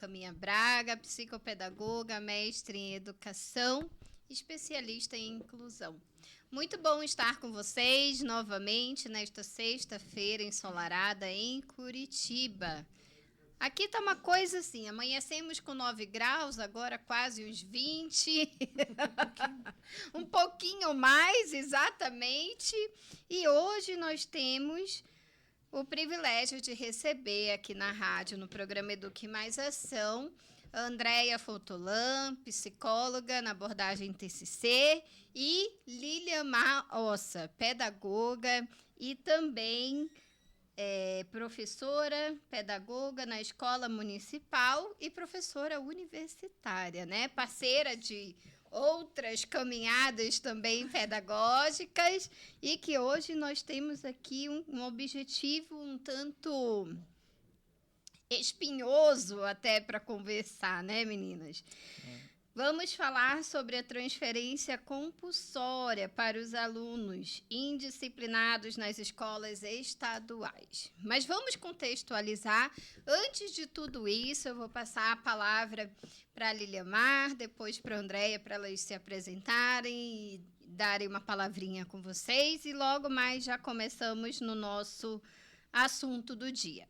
Caminha Braga, psicopedagoga, mestre em educação, especialista em inclusão. Muito bom estar com vocês novamente nesta sexta-feira ensolarada em Curitiba. Aqui tá uma coisa assim, amanhecemos com 9 graus, agora quase uns 20, um pouquinho mais, exatamente. E hoje nós temos o privilégio de receber aqui na rádio, no programa Eduque Mais Ação, a Andréia Fotolan, psicóloga na abordagem TCC, e Lilian Maossa, pedagoga e também professora, pedagoga na escola municipal e professora universitária, né? Parceira de outras caminhadas também pedagógicas e que hoje nós temos aqui um objetivo um tanto espinhoso até para conversar, né, meninas? Vamos falar sobre a transferência compulsória para os alunos indisciplinados nas escolas estaduais. Mas vamos contextualizar. Antes de tudo isso, eu vou passar a palavra para a Liliamar, depois para a Andréia, para elas se apresentarem e darem uma palavrinha com vocês. E logo mais já começamos no nosso assunto do dia.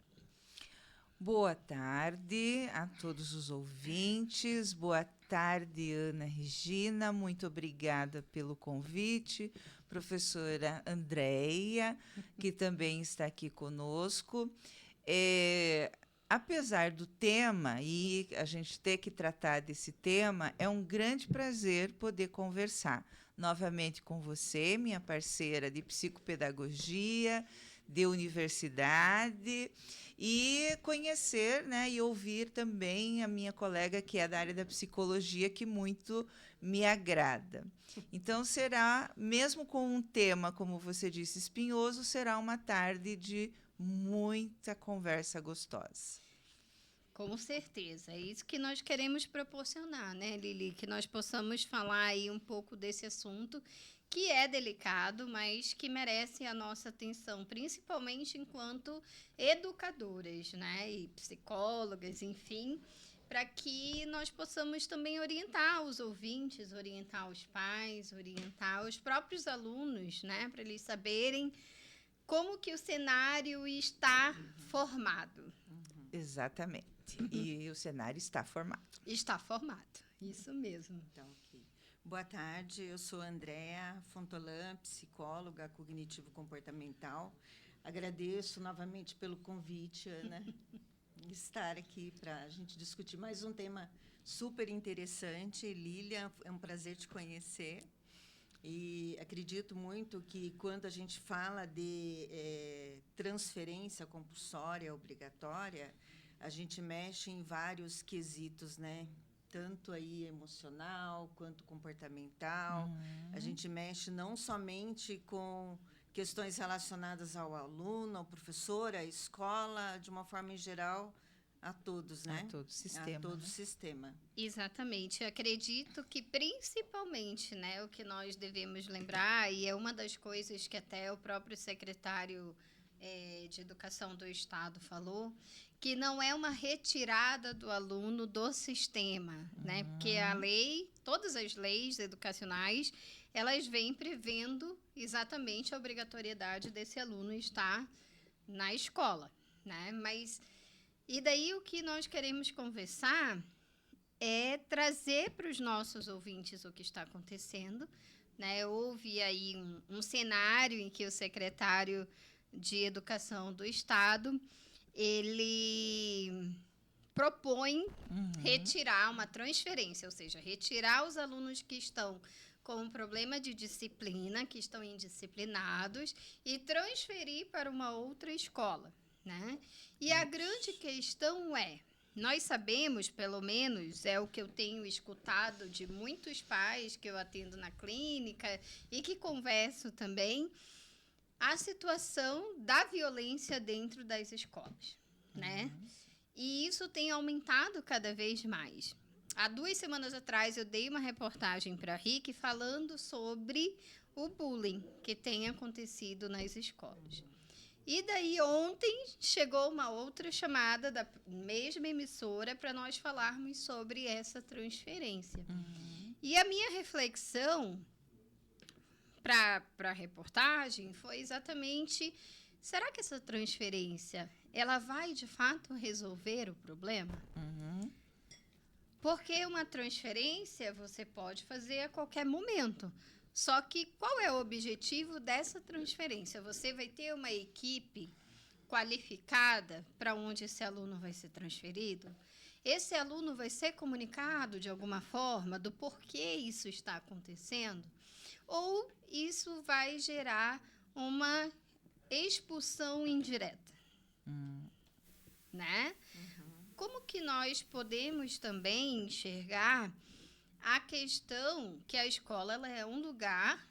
Boa tarde a todos os ouvintes. Boa tarde, Ana Regina. Muito obrigada pelo convite. Professora Andréia, que também está aqui conosco. Apesar do tema, e a gente ter que tratar desse tema, é um grande prazer poder conversar novamente com você, minha parceira de psicopedagogia, de universidade, e conhecer, né, e ouvir também a minha colega que é da área da psicologia, que muito me agrada. Então será, mesmo com um tema, como você disse, espinhoso, será uma tarde de muita conversa gostosa. Com certeza, é isso que nós queremos proporcionar, né, Lili? Que nós possamos falar aí um pouco desse assunto que é delicado, mas que merece a nossa atenção, principalmente enquanto educadoras, né, e psicólogas, enfim, para que nós possamos também orientar os ouvintes, orientar os pais, orientar os próprios alunos, né, para eles saberem como que o cenário está formado. Exatamente. E o cenário está formado. Está formado, isso mesmo. Então, ok. Boa tarde, eu sou Andréia Fotolan, psicóloga cognitivo-comportamental. Agradeço novamente pelo convite, Ana, estar aqui para a gente discutir mais um tema super interessante. Lília, é um prazer te conhecer. E acredito muito que, quando a gente fala de transferência compulsória obrigatória, a gente mexe em vários quesitos, né? Tanto aí emocional quanto comportamental. A gente mexe não somente com questões relacionadas ao aluno, ao professor, à escola, de uma forma em geral, a todos, né? A todo o sistema. A todo o sistema. Exatamente. Eu acredito que, principalmente, né, o que nós devemos lembrar, e é uma das coisas que até o próprio secretário de Educação do Estado falou, que não é uma retirada do aluno do sistema, né? Porque a lei, todas as leis educacionais, elas vêm prevendo exatamente a obrigatoriedade desse aluno estar na escola, né? Mas e daí o que nós queremos conversar é trazer para os nossos ouvintes o que está acontecendo, né? Houve aí um cenário em que o secretário de Educação do Estado, ele propõe retirar uma transferência, ou seja, retirar os alunos que estão com um problema de disciplina, que estão indisciplinados, e transferir para uma outra escola, né? E a grande questão nós sabemos, pelo menos é o que eu tenho escutado de muitos pais que eu atendo na clínica e que converso também, a situação da violência dentro das escolas, né? E isso tem aumentado cada vez mais. Há 2 semanas atrás eu dei uma reportagem para a RIC falando sobre o bullying que tem acontecido nas escolas. E daí ontem chegou uma outra chamada da mesma emissora para nós falarmos sobre essa transferência. E a minha reflexão para a reportagem foi exatamente: será que essa transferência ela vai de fato resolver o problema? Porque uma transferência você pode fazer a qualquer momento. Só que qual é o objetivo dessa transferência? Você vai ter uma equipe qualificada para onde esse aluno vai ser transferido? Esse aluno vai ser comunicado de alguma forma do porquê isso está acontecendo? Ou isso vai gerar uma expulsão indireta? Né? Como que nós podemos também enxergar a questão que a escola ela é um lugar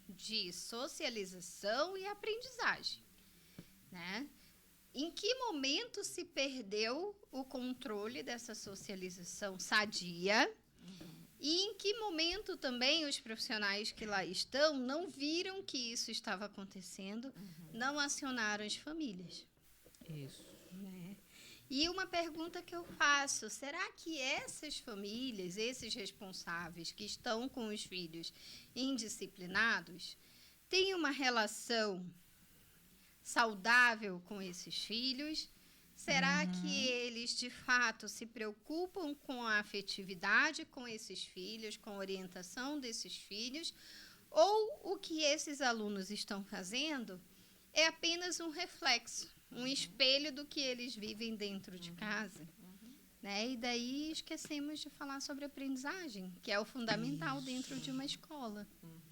de socialização e aprendizagem, né? Em que momento se perdeu o controle dessa socialização sadia? E em que momento também os profissionais que lá estão não viram que isso estava acontecendo, não acionaram as famílias? Isso. Né? E uma pergunta que eu faço: será que essas famílias, esses responsáveis que estão com os filhos indisciplinados, têm uma relação saudável com esses filhos? Será que eles, de fato, se preocupam com a afetividade com esses filhos, com a orientação desses filhos? Ou o que esses alunos estão fazendo é apenas um reflexo, um espelho do que eles vivem dentro de casa? Né? E daí esquecemos de falar sobre aprendizagem, que é o fundamental dentro de uma escola.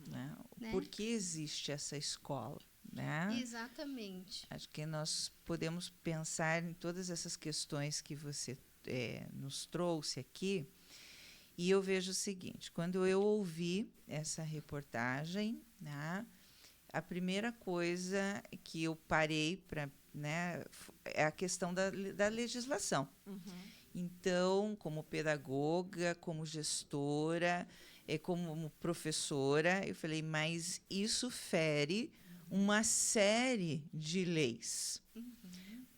Né? Né? Por que existe essa escola? Né? Exatamente. Acho que nós podemos pensar em todas essas questões que você nos trouxe aqui. E eu vejo o seguinte: quando eu ouvi essa reportagem, né, a primeira coisa que eu parei para, né, é a questão da legislação. Então, como pedagoga, como gestora, como professora, eu falei, mas isso fere uma série de leis.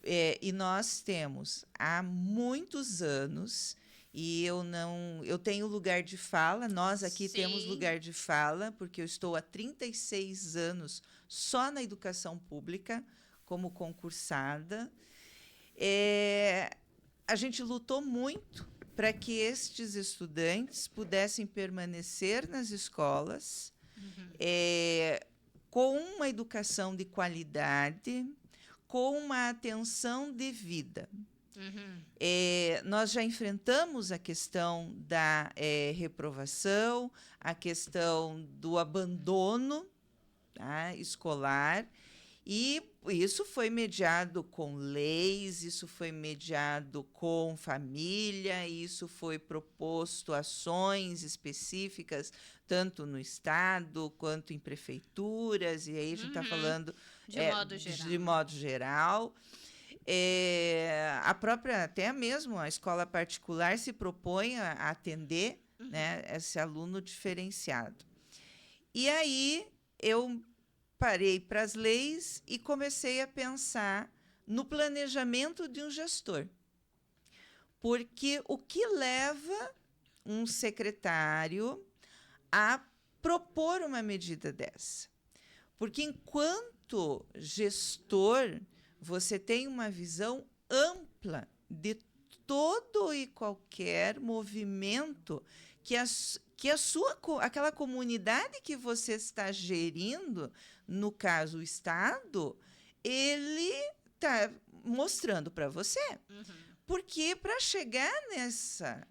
E nós temos há muitos anos, e eu tenho lugar de fala, nós aqui Sim. temos lugar de fala, porque eu estou há 36 anos só na educação pública, como concursada. A gente lutou muito para que estes estudantes pudessem permanecer nas escolas, com uma educação de qualidade, com uma atenção devida. Nós já enfrentamos a questão da reprovação, a questão do abandono, tá, escolar, e isso foi mediado com leis, isso foi mediado com família, isso foi proposto ações específicas, tanto no Estado quanto em prefeituras, e aí a gente está falando de modo geral. A própria, até mesmo a escola particular se propõe a atender, né, esse aluno diferenciado. E aí eu parei para as leis e comecei a pensar no planejamento de um gestor. Porque o que leva um secretário a propor uma medida dessa? Porque enquanto gestor, você tem uma visão ampla de todo e qualquer movimento que aquela comunidade que você está gerindo, no caso o Estado, ele está mostrando para você. Porque para chegar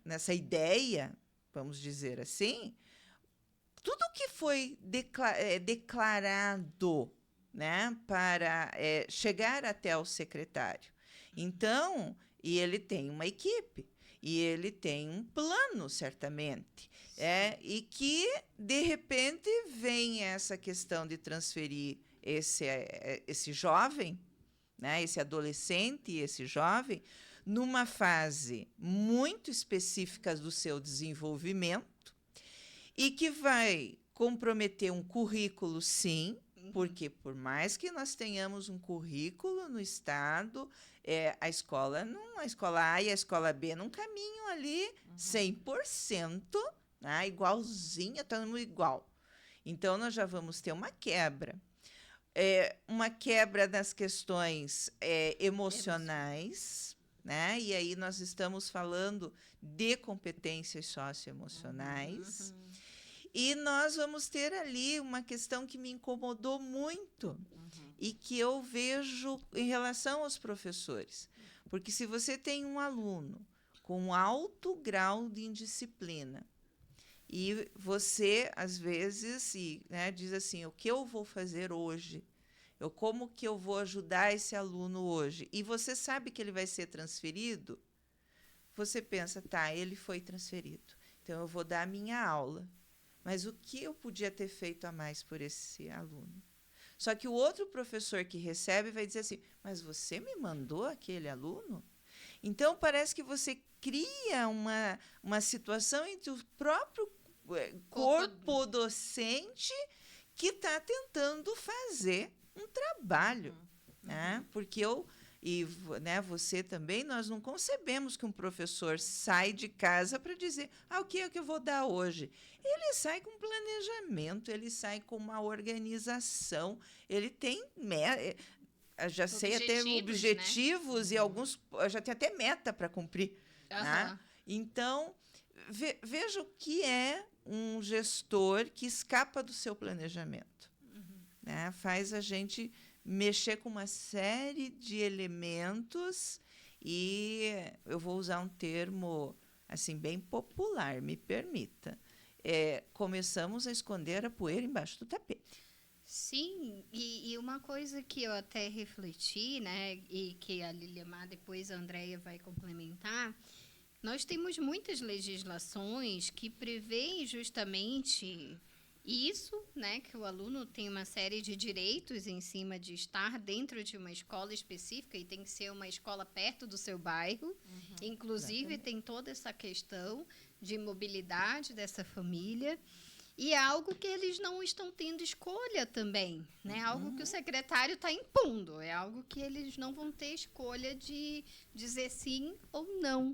nessa ideia, vamos dizer assim, tudo que foi declarado, né, para chegar até o secretário. Então, e ele tem uma equipe, e ele tem um plano, certamente. E que, de repente, vem essa questão de transferir esse jovem, né, esse adolescente, esse jovem, numa fase muito específica do seu desenvolvimento, e que vai comprometer um currículo, sim, Porque, por mais que nós tenhamos um currículo no Estado, a escola A e a escola B não caminham ali 100%, né, igualzinha, todo mundo igual. Então, nós já vamos ter uma quebra. Uma quebra das questões emocionais, né? E aí nós estamos falando de competências socioemocionais. E nós vamos ter ali uma questão que me incomodou muito e que eu vejo em relação aos professores. Porque se você tem um aluno com alto grau de indisciplina e você, às vezes, né, diz assim, o que eu vou fazer hoje? Como que eu vou ajudar esse aluno hoje? E você sabe que ele vai ser transferido? Você pensa, tá, ele foi transferido, então eu vou dar a minha aula. Mas o que eu podia ter feito a mais por esse aluno? Só que o outro professor que recebe vai dizer assim, mas você me mandou aquele aluno? Então, parece que você cria uma situação entre o próprio corpo docente que está tentando fazer um trabalho. Né? Porque né, você também, nós não concebemos que um professor sai de casa para dizer o que é que eu vou dar hoje. Ele sai com planejamento, ele sai com uma organização, ele tem já sei até objetivos, né? E alguns já tem até meta para cumprir. Né? Então, veja o que é um gestor que escapa do seu planejamento. Né? Faz a gente mexer com uma série de elementos e eu vou usar um termo assim bem popular, me permita. Começamos a esconder a poeira embaixo do tapete. Sim, e uma coisa que eu até refleti, né, e que a Liliamar, depois a Andréia vai complementar, nós temos muitas legislações que prevêem justamente isso, né, que o aluno tem uma série de direitos em cima de estar dentro de uma escola específica e tem que ser uma escola perto do seu bairro. Inclusive, exatamente, tem toda essa questão de mobilidade dessa família. E é algo que eles não estão tendo escolha também, né? Algo que o secretário está impondo, é algo que eles não vão ter escolha de dizer sim ou não.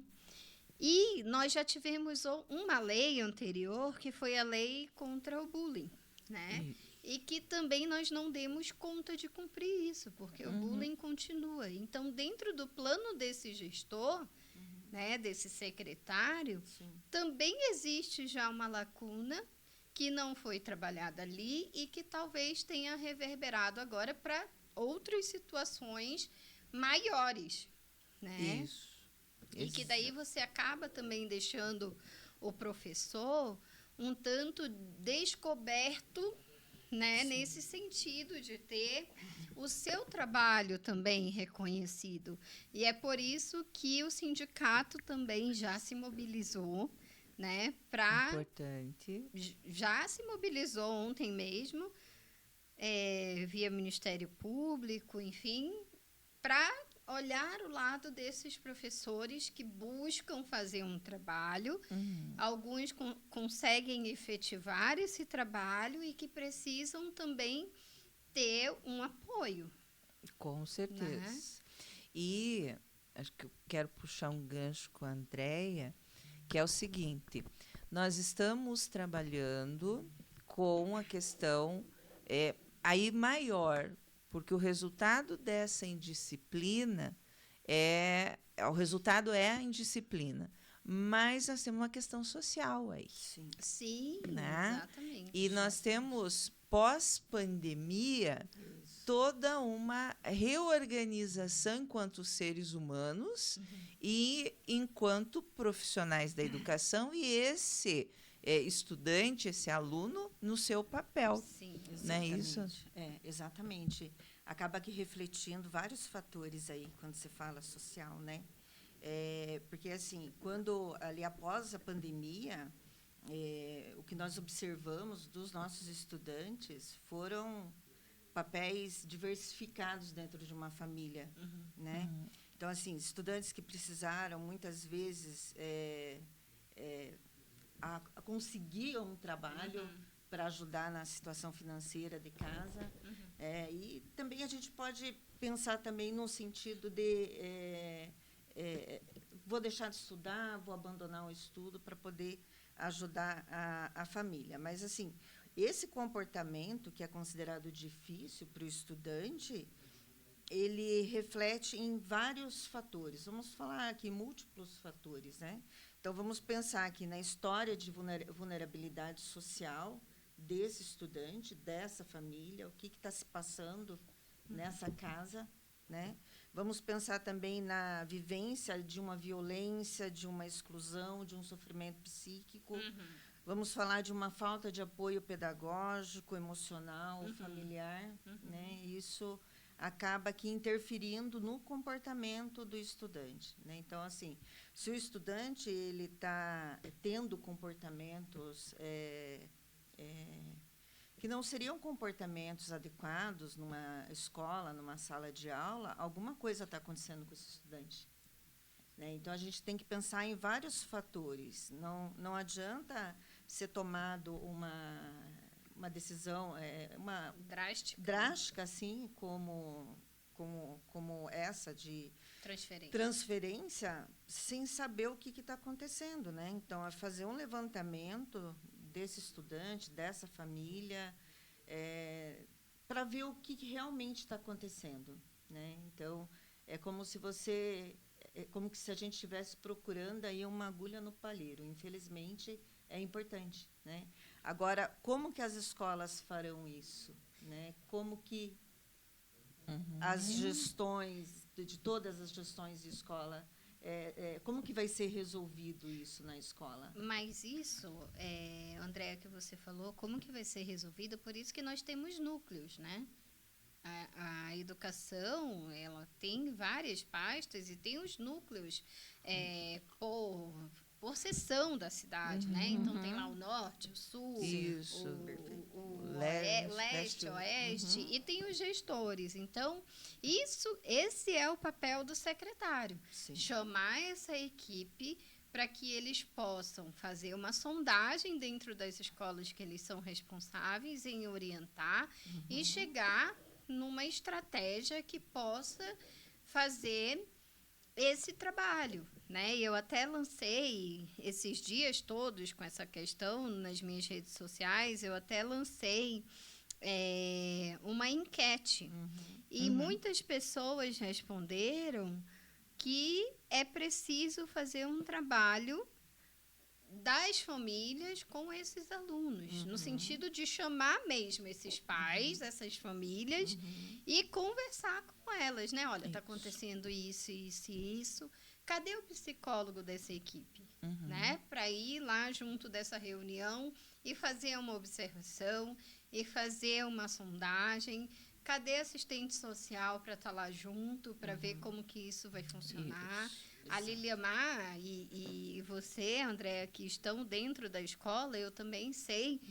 E nós já tivemos uma lei anterior, que foi a lei contra o bullying, né? E que também nós não demos conta de cumprir isso, porque o bullying continua. Então, dentro do plano desse gestor, né, desse secretário, também existe já uma lacuna que não foi trabalhada ali e que talvez tenha reverberado agora para outras situações maiores, né? Isso. E que daí você acaba também deixando o professor um tanto descoberto, né, nesse sentido de ter o seu trabalho também reconhecido. E é por isso que o sindicato também já se mobilizou, né, importante. Já se mobilizou ontem mesmo, via Ministério Público, enfim, para olhar o lado desses professores que buscam fazer um trabalho. Alguns conseguem efetivar esse trabalho e que precisam também ter um apoio. Com certeza. Né? E acho que eu quero puxar um gancho com a Andréia, que é o seguinte, nós estamos trabalhando com a questão aí maior, porque o resultado dessa indisciplina o resultado é a indisciplina, mas nós temos uma questão social aí. Sim, né? Exatamente. E nós temos, pós-pandemia, toda uma reorganização enquanto seres humanos e enquanto profissionais da educação, e esse estudante, esse aluno, no seu papel. Sim, não é isso? Exatamente. Acaba que refletindo vários fatores aí, quando se fala social, né? Porque, assim, quando, ali após a pandemia, o que nós observamos dos nossos estudantes foram papéis diversificados dentro de uma família, né? Então, assim, estudantes que precisaram, muitas vezes, conseguir um trabalho para ajudar na situação financeira de casa. E também a gente pode pensar também no sentido de vou deixar de estudar, vou abandonar o estudo para poder ajudar a família. Mas, assim, esse comportamento, que é considerado difícil para o estudante, ele reflete em vários fatores. Vamos falar aqui múltiplos fatores, né? Então, vamos pensar aqui na história de vulnerabilidade social desse estudante, dessa família, o que está se passando nessa casa, né? Vamos pensar também na vivência de uma violência, de uma exclusão, de um sofrimento psíquico. Vamos falar de uma falta de apoio pedagógico, emocional, familiar, né? Isso acaba aqui interferindo no comportamento do estudante, né? Então, assim, se o estudante ele está tendo comportamentos que não seriam comportamentos adequados numa escola, numa sala de aula, alguma coisa está acontecendo com esse estudante, né? Então, a gente tem que pensar em vários fatores. Não adianta ser tomado uma decisão uma drástica assim como essa de transferência sem saber o que está acontecendo, né? Então, é fazer um levantamento desse estudante, dessa família, para ver o que realmente está acontecendo, né? Então, é como se a gente estivesse procurando aí uma agulha no palheiro. Infelizmente, é importante, né? Agora, como que as escolas farão isso, né? Como que as gestões, de todas as gestões de escola, como que vai ser resolvido isso na escola? Mas isso, Andréa, que você falou, como que vai ser resolvido? Por isso que nós temos núcleos, né? A educação, ela tem várias pastas e tem os núcleos por seção da cidade, né? Então, tem lá o norte, o sul, o leste, oeste, e tem os gestores. Então, esse é o papel do secretário. Sim. Chamar essa equipe para que eles possam fazer uma sondagem dentro das escolas que eles são responsáveis em orientar e chegar numa estratégia que possa fazer esse trabalho, né? Eu até lancei esses dias todos com essa questão nas minhas redes sociais, eu até lancei uma enquete e muitas pessoas responderam que é preciso fazer um trabalho das famílias com esses alunos, no sentido de chamar mesmo esses pais, essas famílias, e conversar com elas, né? Olha, está acontecendo isso, isso e isso. Cadê o psicólogo dessa equipe? Né? Para ir lá junto dessa reunião e fazer uma observação e fazer uma sondagem. Cadê assistente social para estar lá junto, para ver como que isso vai funcionar? A Liliamar e você, Andréa, que estão dentro da escola, eu também sei.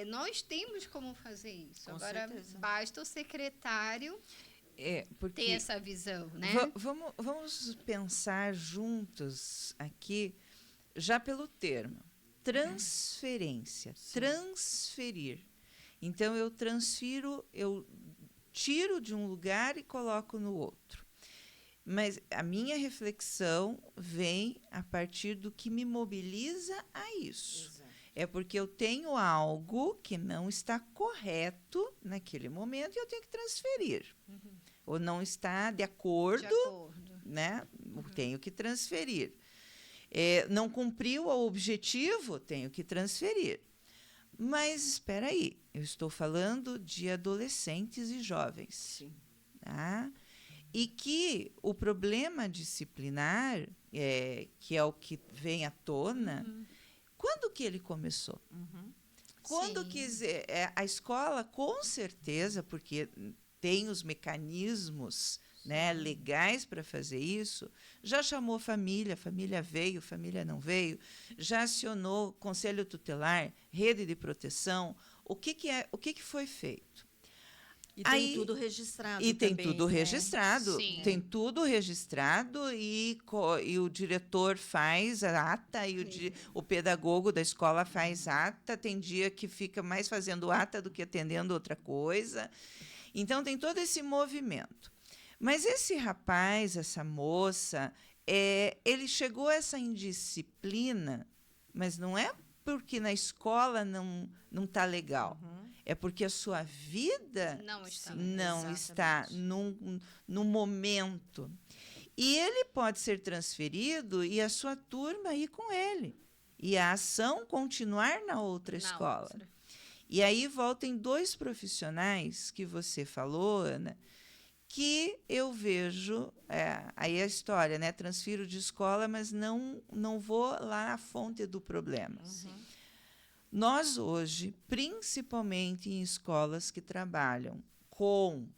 Nós temos como fazer isso. Com Agora, certeza. basta o secretário ter essa visão, né? Vamos pensar juntos aqui, já pelo termo. Transferência. Transferir. Então, eu transfiro, eu tiro de um lugar e coloco no outro. Mas a minha reflexão vem a partir do que me mobiliza a isso. Exato. É porque eu tenho algo que não está correto naquele momento e eu tenho que transferir. Ou não está de acordo, né? Eu tenho que transferir. Não cumpriu o objetivo, tenho que transferir. Mas, espera aí, eu estou falando de adolescentes e jovens. Sim. Tá? E que o problema disciplinar, que é o que vem à tona, quando que ele começou? Quando a escola, com certeza, porque tem os mecanismos, né, legais para fazer isso, já chamou família veio, família não veio, já acionou conselho tutelar, rede de proteção. O que foi feito? E tem tudo registrado E tem também, tudo né? registrado. Sim. Tem tudo registrado e o diretor faz a ata e o pedagogo da escola faz ata. Tem dia que fica mais fazendo ata do que atendendo outra coisa. Então, tem todo esse movimento. Mas esse rapaz, essa moça, ele chegou a essa indisciplina, mas não é porque na escola não está legal. É porque a sua vida Não está. não está num momento. E ele pode ser transferido e a sua turma ir com ele. E a ação continuar na outra escola. E aí voltam 2 profissionais que você falou, Ana, que eu vejo, aí a história, né? Transfiro de escola, mas não vou lá à fonte do problema. Nós hoje, principalmente em escolas que trabalham com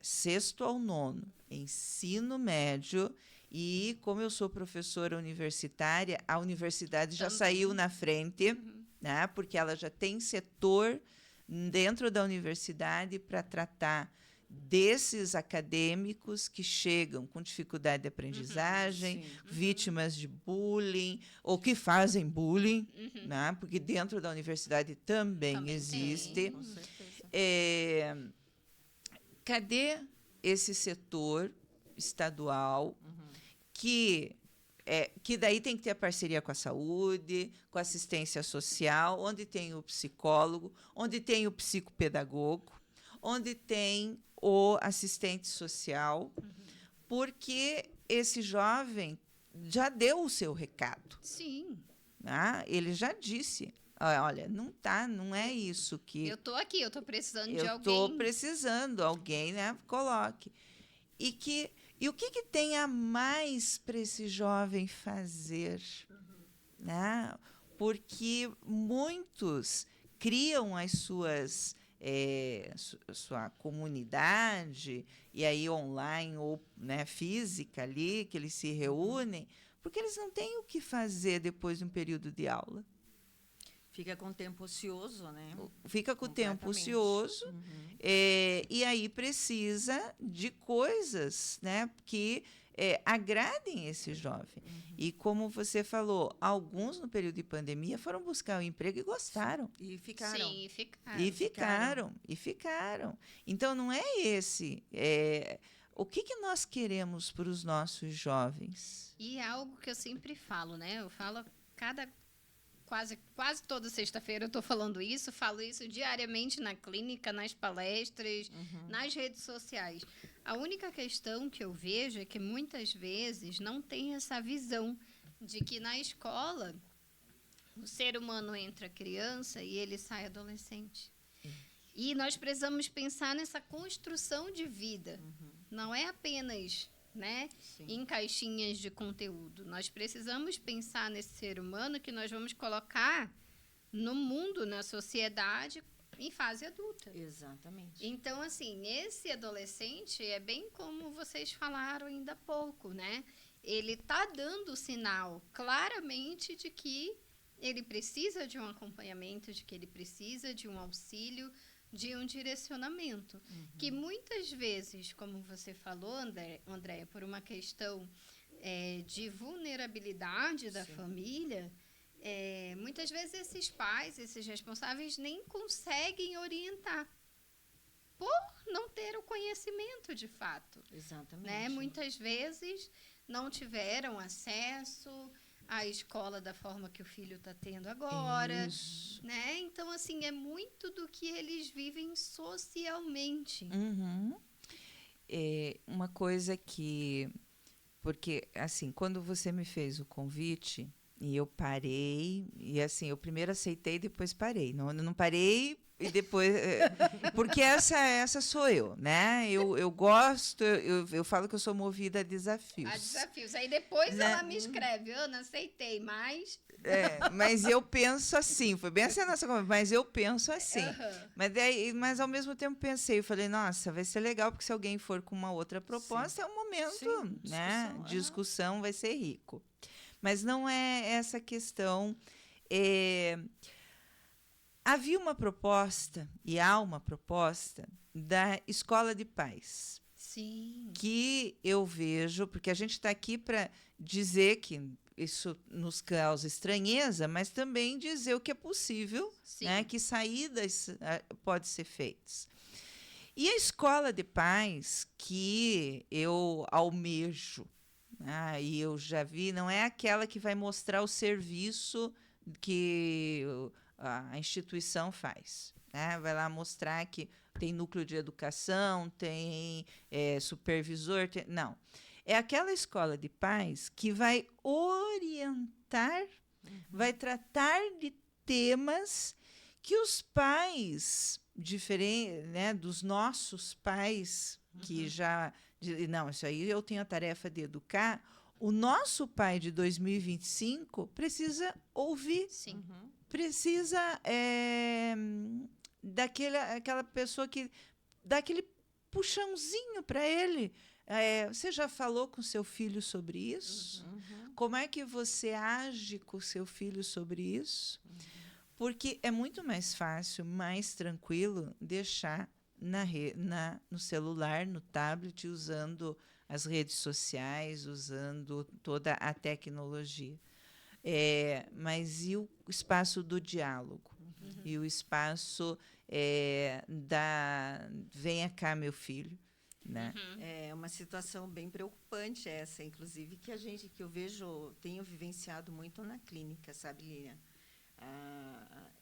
6º ao 9º, ensino médio, e como eu sou professora universitária, a universidade já saiu na frente, né? Porque ela já tem setor dentro da universidade para tratar desses acadêmicos que chegam com dificuldade de aprendizagem, vítimas de bullying, ou que fazem bullying, né? Porque dentro da universidade também existe. Com certeza. Cadê esse setor estadual que daí tem que ter a parceria com a saúde, com a assistência social, onde tem o psicólogo, onde tem o psicopedagogo, onde tem o assistente social, porque esse jovem já deu o seu recado. Sim. Né? Ele já disse, olha, não é isso que... Eu estou aqui, eu estou precisando de alguém. Eu estou precisando, alguém, né? Coloque. E o que tem a mais para esse jovem fazer? Né? Porque muitos criam as suas... sua comunidade, e aí online ou, né, física ali, que eles se reúnem, porque eles não têm o que fazer depois de um período de aula. Fica com o tempo ocioso, né? Fica com o tempo ocioso, e aí precisa de coisas, né, que agradem esse jovem. E como você falou, alguns no período de pandemia foram buscar um emprego e gostaram. E ficaram. Sim, E ficaram. Então, não é esse. O que nós queremos para os nossos jovens? E é algo que eu sempre falo, né? Eu falo quase toda sexta-feira eu estou falando isso, falo isso diariamente na clínica, nas palestras, nas redes sociais. A única questão que eu vejo é que muitas vezes não tem essa visão de que na escola o ser humano entra criança e ele sai adolescente. E nós precisamos pensar nessa construção de vida. Não é apenas, né, em caixinhas de conteúdo. Nós precisamos pensar nesse ser humano que nós vamos colocar no mundo, na sociedade, em fase adulta. Exatamente. Então, assim, esse adolescente é bem como vocês falaram ainda há pouco, né? Ele está dando sinal claramente de que ele precisa de um acompanhamento, de que ele precisa de um auxílio, de um direcionamento. Que muitas vezes, como você falou, Andréia, por uma questão de vulnerabilidade da família, muitas vezes esses pais, esses responsáveis, nem conseguem orientar por não ter o conhecimento de fato. Exatamente. Né? Muitas vezes não tiveram acesso à escola da forma que o filho está tendo agora. Isso. Né? Então, assim, é muito do que eles vivem socialmente. Uma coisa que... Porque, assim, quando você me fez o convite, e eu parei, e assim, eu primeiro aceitei, depois parei. Não parei e depois... porque essa sou eu, né? Eu gosto, eu falo que eu sou movida a desafios. A desafios. Aí depois ela me escreve, Ana, aceitei, mas... Mas eu penso assim, foi bem assim a nossa conversa, mas eu penso assim. Mas ao mesmo tempo pensei, eu falei, nossa, vai ser legal, porque se alguém for com uma outra proposta, é um momento, né? Discussão vai ser rico. Mas não é essa questão. Havia uma proposta, e há uma proposta, da Escola de Paz, Sim. que eu vejo, porque a gente está aqui para dizer que isso nos causa estranheza, mas também dizer o que é possível, Sim. né, que saídas podem ser feitas. E a Escola de Paz que eu almejo, e eu já vi, não é aquela que vai mostrar o serviço que a instituição faz. Né? Vai lá mostrar que tem núcleo de educação, tem supervisor. Não. É aquela escola de paz que vai orientar, vai tratar de temas que os pais, né, dos nossos pais, que já. Não, isso aí eu tenho a tarefa de educar. O nosso pai de 2025 precisa ouvir. Sim. Precisa daquela pessoa que dá aquele puxãozinho para ele. Você já falou com seu filho sobre isso? Como é que você age com seu filho sobre isso? Porque é muito mais fácil, mais tranquilo deixar no celular, no tablet, usando as redes sociais, usando toda a tecnologia. Mas e o espaço do diálogo? E o espaço venha cá, meu filho. Né? É uma situação bem preocupante essa, inclusive, que eu tenho vivenciado muito na clínica, sabe, Lilian?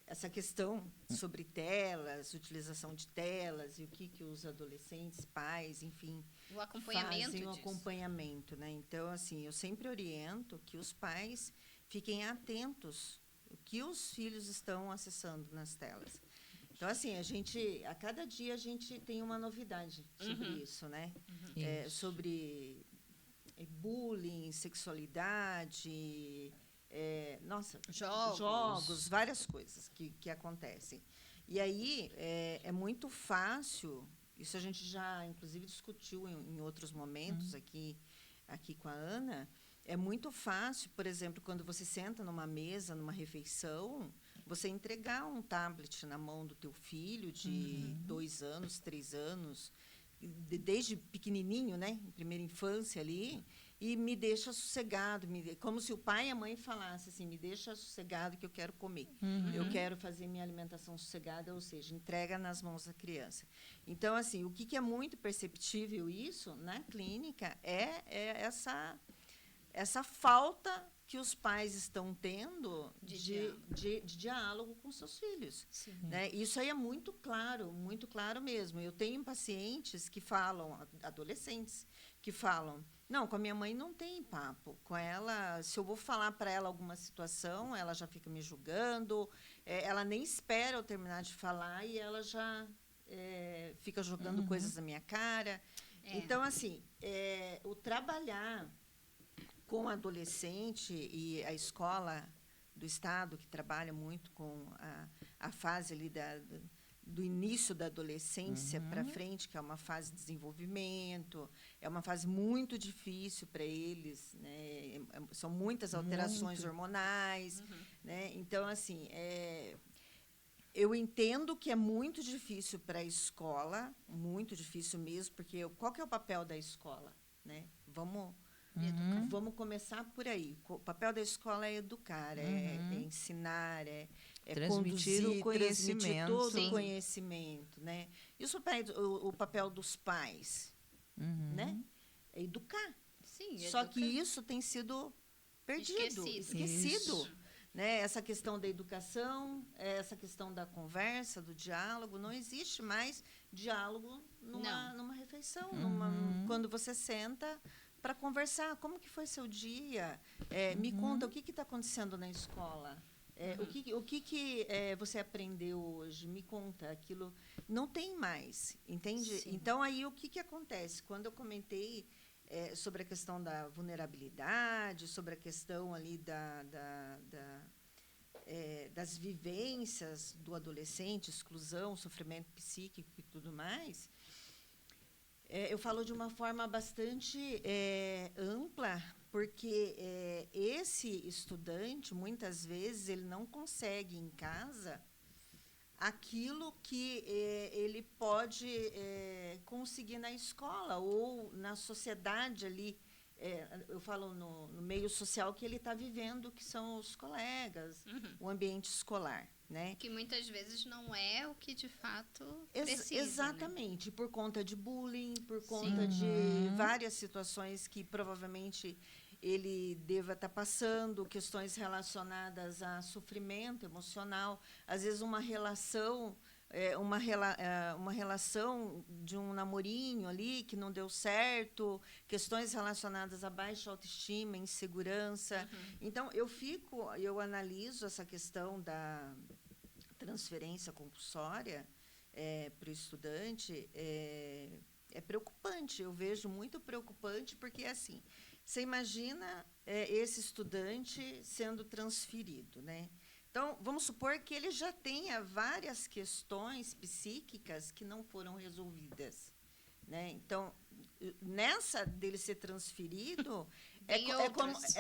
Essa questão sobre telas, utilização de telas e o que os adolescentes, pais, enfim, o acompanhamento fazem, o disso. acompanhamento, né? Então, assim, eu sempre oriento que os pais fiquem atentos ao que os filhos estão acessando nas telas. Então, assim, a cada dia a gente tem uma novidade sobre isso, né? Sobre bullying, sexualidade, jogos, várias coisas que acontecem. E aí é muito fácil, isso a gente já, inclusive, discutiu em outros momentos aqui com a Ana, é muito fácil, por exemplo, quando você senta numa mesa, numa refeição, você entregar um tablet na mão do teu filho de 2 anos, 3 anos, desde pequenininho, né, em primeira infância ali, e me deixa sossegado, como se o pai e a mãe falassem assim, me deixa sossegado que eu quero comer, eu quero fazer minha alimentação sossegada, ou seja, entrega nas mãos da criança. Então, assim, o que é muito perceptível isso na clínica é essa falta que os pais estão tendo de diálogo com seus filhos. Né? Isso aí é muito claro mesmo. Eu tenho pacientes que falam, adolescentes, que falam, não, com a minha mãe não tem papo. Com ela, se eu vou falar para ela alguma situação, ela já fica me julgando, ela nem espera eu terminar de falar e ela já fica jogando coisas na minha cara. Então, assim, o trabalhar com adolescente e a escola do Estado, que trabalha muito com a fase ali do início da adolescência para frente, que é uma fase de desenvolvimento, é uma fase muito difícil para eles, né? São muitas alterações hormonais. Né? Então, assim, eu entendo que é muito difícil para a escola, muito difícil mesmo, porque qual que é o papel da escola? Né? Vamos começar por aí. O papel da escola é educar, é ensinar, transmitir o conhecimento. Transmitir todo o conhecimento. Né? E o papel dos pais? Né? É educar. Sim, Só que isso tem sido perdido, esquecido. Né? Essa questão da educação, essa questão da conversa, do diálogo, não existe mais diálogo numa refeição, quando você senta para conversar. Como que foi seu dia? Me conta o que está acontecendo na escola. O que você aprendeu hoje? Me conta. Aquilo não tem mais, entende? Sim. Então, aí, o que acontece? Quando eu comentei sobre a questão da vulnerabilidade, sobre a questão ali das vivências do adolescente, exclusão, sofrimento psíquico e tudo mais, eu falo de uma forma bastante ampla, porque esse estudante, muitas vezes, ele não consegue, em casa, aquilo que ele pode conseguir na escola ou na sociedade ali. Eu falo no meio social que ele está vivendo, que são os colegas, o ambiente escolar. Né? Que muitas vezes não é o que de fato precisa. Exatamente, né? Por conta de bullying, por conta de várias situações que provavelmente ele deva estar passando, questões relacionadas a sofrimento emocional, às vezes uma relação de um namorinho ali que não deu certo, questões relacionadas a baixa autoestima, insegurança. Então, eu analiso essa questão da transferência compulsória para o estudante, é preocupante, eu vejo muito preocupante, porque, assim, você imagina esse estudante sendo transferido, né? Então, vamos supor que ele já tenha várias questões psíquicas que não foram resolvidas, né? Então, nessa dele ser transferido, é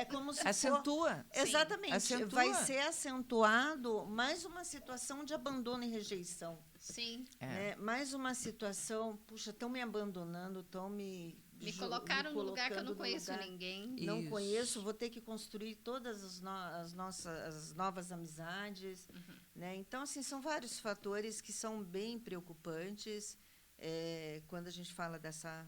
como se acentua. Exatamente. Acentua. Vai ser acentuado mais uma situação de abandono e rejeição. Sim. Né? Mais uma situação, puxa, estão me abandonando, estão me colocaram no lugar que eu não conheço ninguém. Não conheço, vou ter que construir todas as novas amizades. Né? Então, assim, são vários fatores que são bem preocupantes quando a gente fala dessa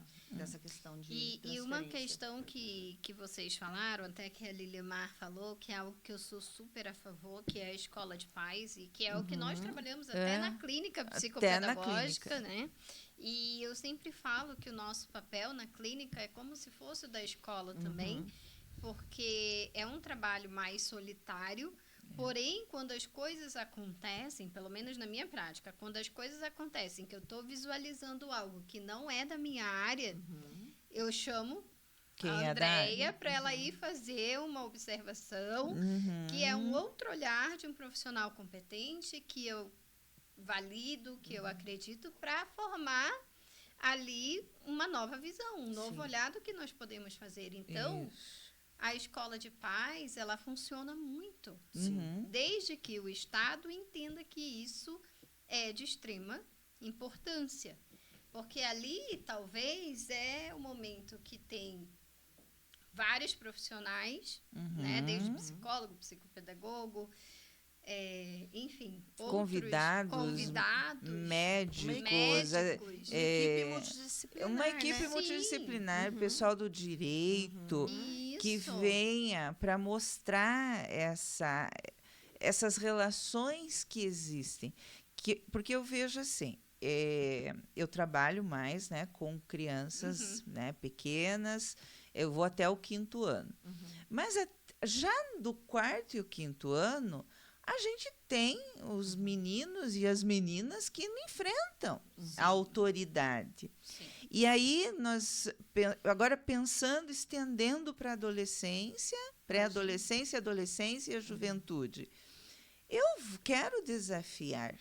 questão de transferência. E uma questão que vocês falaram, até que a Lilimar falou, que é algo que eu sou super a favor, que é a escola de paz, e que é o que nós trabalhamos até na clínica psicopedagógica, né? E eu sempre falo que o nosso papel na clínica é como se fosse o da escola também, porque é um trabalho mais solitário. Porém, quando as coisas acontecem, pelo menos na minha prática, quando as coisas acontecem, que eu estou visualizando algo que não é da minha área, eu chamo a Andréia para ela ir fazer uma observação, que é um outro olhar de um profissional competente, que eu valido, que eu acredito, para formar ali uma nova visão, um novo olhar do que nós podemos fazer. Então, a escola de paz, ela funciona muito, desde que o Estado entenda que isso é de extrema importância. Porque ali, talvez, é o momento que tem vários profissionais, né? Desde psicólogo, psicopedagogo, enfim, convidados, médicos, uma equipe multidisciplinar, pessoal do direito, que venha para mostrar essas relações que existem. Porque eu vejo assim, eu trabalho mais, né, com crianças, né, pequenas, eu vou até o 5º ano. Mas já do 4º e o 5º ano, a gente tem os meninos e as meninas que não enfrentam a autoridade. E aí, nós, agora pensando, estendendo para a adolescência, pré-adolescência, adolescência e a juventude, eu quero desafiar,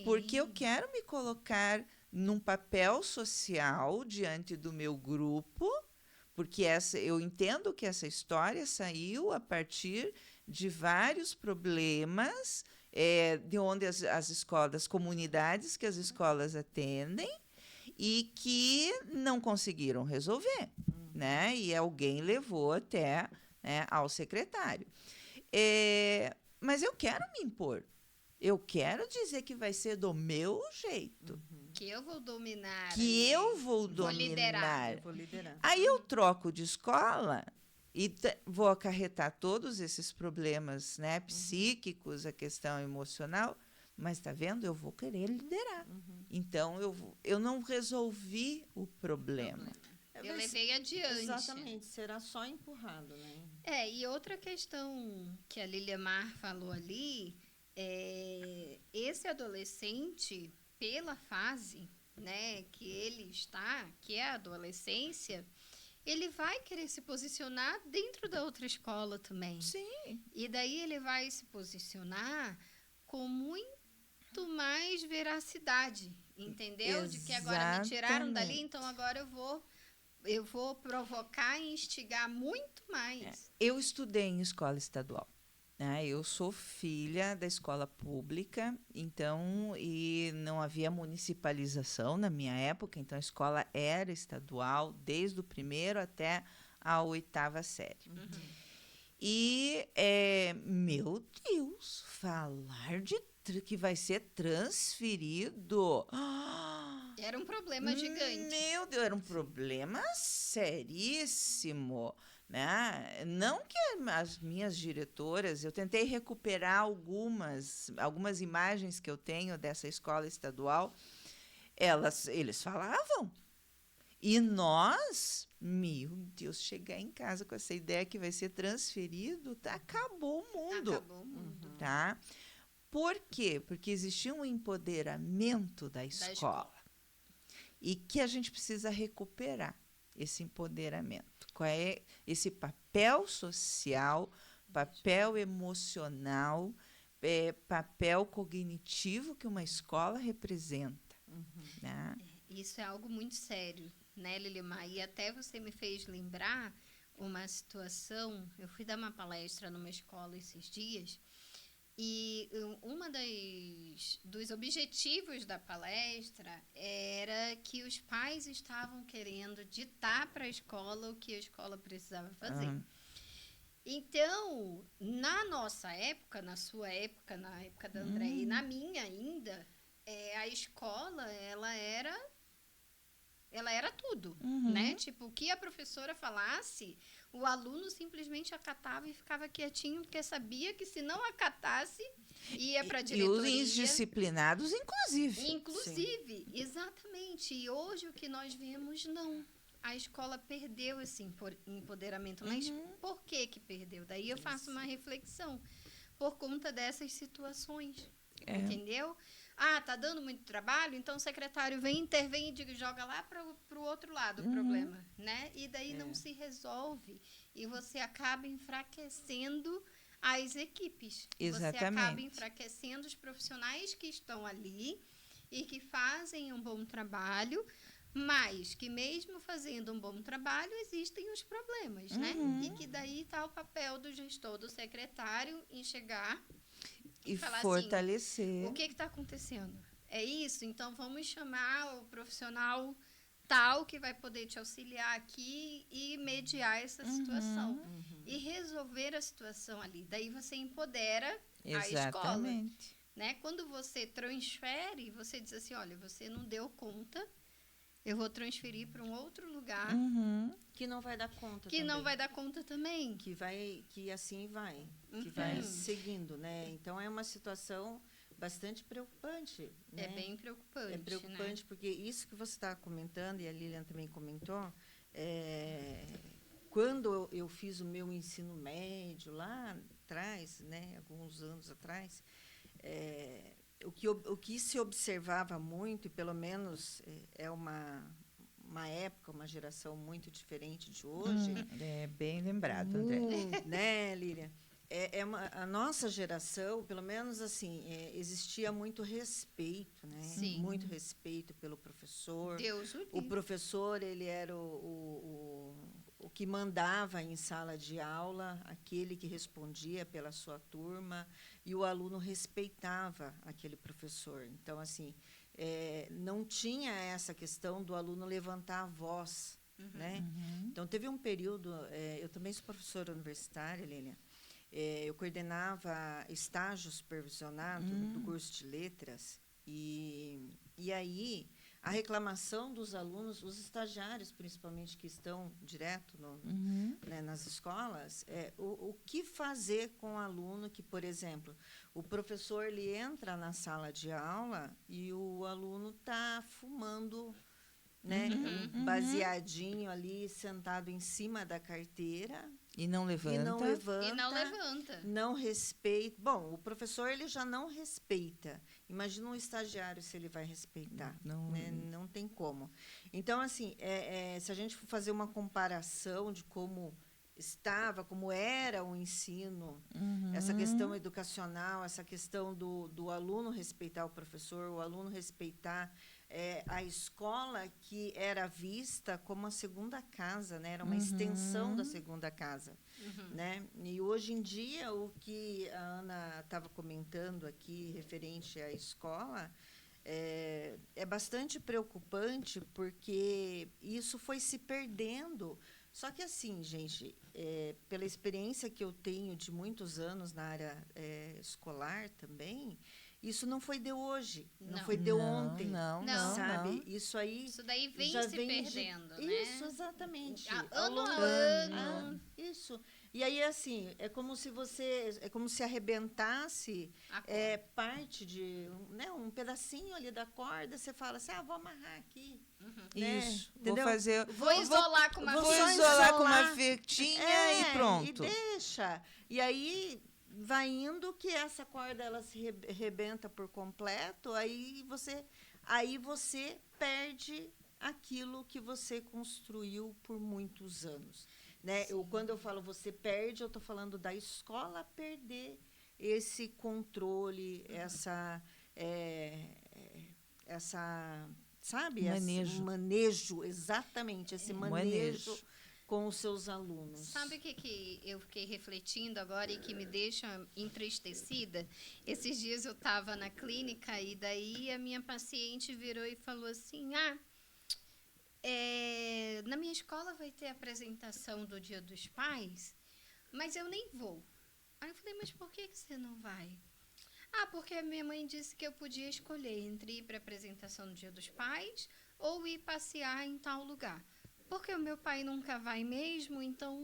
porque eu quero me colocar num papel social diante do meu grupo, porque eu entendo que essa história saiu a partir de vários problemas de onde as escolas, das comunidades que as escolas atendem e que não conseguiram resolver, né? E alguém levou até, né, ao secretário. Mas eu quero me impor. Eu quero dizer que vai ser do meu jeito. Que eu vou dominar. Que eu vou dominar. Eu vou liderar. Aí eu troco de escola e vou acarretar todos esses problemas, né, psíquicos, a questão emocional, mas está vendo? Eu vou querer liderar. Então, eu não resolvi o problema. Eu levei adiante. Exatamente, será só empurrado, né? E outra questão que a Lilimar falou ali, esse adolescente, pela fase, né, que ele está, que é a adolescência, ele vai querer se posicionar dentro da outra escola também. Sim. E daí ele vai se posicionar com muito mais veracidade, entendeu? Exatamente. De que agora me tiraram dali, então agora eu vou provocar e instigar muito mais. Eu estudei em escola estadual. né? Eu sou filha da escola pública, então, e não havia municipalização na minha época, então a escola era estadual, desde o primeiro até a 8ª série. E, meu Deus, falar de que vai ser transferido. Era um problema gigante. Meu Deus, era um problema seríssimo, né? Não que as minhas diretoras, eu tentei recuperar algumas imagens que eu tenho dessa escola estadual, eles falavam. E nós, meu Deus, chegar em casa com essa ideia que vai ser transferido, acabou o mundo. Acabou o mundo. Tá? Por quê? Porque existia um empoderamento da escola. E que a gente precisa recuperar esse empoderamento. Qual é esse papel social, papel emocional, papel cognitivo que uma escola representa. Né? Isso é algo muito sério, né, Lilimar? E até você me fez lembrar uma situação. Eu fui dar uma palestra numa escola esses dias. E dos objetivos da palestra era que os pais estavam querendo ditar para a escola o que a escola precisava fazer. Então, na nossa época, na sua época, na época da André e na minha ainda, a escola, ela era tudo, né? Tipo, o que a professora falasse, o aluno simplesmente acatava e ficava quietinho, porque sabia que se não acatasse, ia para a diretoria. E os indisciplinados, inclusive. Inclusive, exatamente. E hoje o que nós vemos, não. A escola perdeu esse empoderamento. Mas por que perdeu? Daí eu faço uma reflexão. Por conta dessas situações. Entendeu? Tá dando muito trabalho, então o secretário intervém e joga lá para o outro lado o problema, né? E daí não se resolve. E você acaba enfraquecendo as equipes. Exatamente. Você acaba enfraquecendo os profissionais que estão ali e que fazem um bom trabalho, mas que mesmo fazendo um bom trabalho, existem os problemas, né? E que daí está o papel do gestor, do secretário, em chegar e falar fortalecer. Assim, o que está acontecendo? É isso? Então, vamos chamar o profissional tal que vai poder te auxiliar aqui e mediar essa situação. E resolver a situação ali. Daí você empodera a escola. Né? Quando você transfere, você diz assim, olha, você não deu conta, eu vou transferir para um outro lugar. Que não vai dar conta que também. não vai dar conta também. Que assim vai. Que vai seguindo, né? Então, é uma situação bastante preocupante. Né? É bem preocupante. É preocupante, né? Porque isso que você está comentando, e a Lilian também comentou, quando eu fiz o meu ensino médio lá atrás, né, alguns anos atrás, o que se observava muito, e pelo menos é uma época, uma geração muito diferente de hoje. É bem lembrado, André. Né, Lilian? A nossa geração, pelo menos assim, existia muito respeito, né? Sim. Muito respeito pelo professor. Deus o professor, ele era o que mandava em sala de aula, aquele que respondia pela sua turma, e o aluno respeitava aquele professor. Então, assim, não tinha essa questão do aluno levantar a voz, né? Então, teve um período, eu também sou professora universitária, Lilian, eu coordenava estágio supervisionado do curso de letras, e aí a reclamação dos alunos, os estagiários principalmente que estão direto né, nas escolas, o que fazer com o aluno que, por exemplo, o professor ele entra na sala de aula e o aluno está fumando, né, baseadinho ali, sentado em cima da carteira. E não levanta. Não respeita. Bom, o professor ele já não respeita. Imagina um estagiário se ele vai respeitar. Né? Não tem como. Então, assim, se a gente for fazer uma comparação de como estava, como era o ensino, essa questão educacional, essa questão do aluno respeitar o professor, o aluno respeitar a escola, que era vista como a segunda casa, né? Era uma extensão da segunda casa. Né? E hoje em dia, o que a Ana estava comentando aqui, referente à escola, é bastante preocupante, porque isso foi se perdendo. Só que, assim, gente, pela experiência que eu tenho de muitos anos na área escolar também, isso não foi de hoje, não foi de ontem, Não. sabe? Isso aí Isso daí vem já se vem perdendo, né? Isso, exatamente. Ano a ano. Isso. E aí, assim, é como se arrebentasse parte de, né, um pedacinho ali da corda, você fala assim, vou amarrar aqui. Né? Isso. Entendeu? Vou isolar com uma vou Vou só isolar com uma isolar. fitinha e pronto. E deixa. E aí vai indo que essa corda ela se rebenta por completo, aí você perde aquilo que você construiu por muitos anos. Né? Quando eu falo você perde, eu estou falando da escola perder esse controle, sabe? Manejo. Esse manejo, exatamente, esse manejo com os seus alunos. Sabe o que eu fiquei refletindo agora e que me deixa entristecida? Esses dias eu estava na clínica e daí a minha paciente virou e falou assim, na minha escola vai ter apresentação do Dia dos Pais, mas eu nem vou. Aí eu falei, mas por que você não vai? Porque a minha mãe disse que eu podia escolher entre ir para a apresentação do Dia dos Pais ou ir passear em tal lugar. Porque o meu pai nunca vai mesmo, então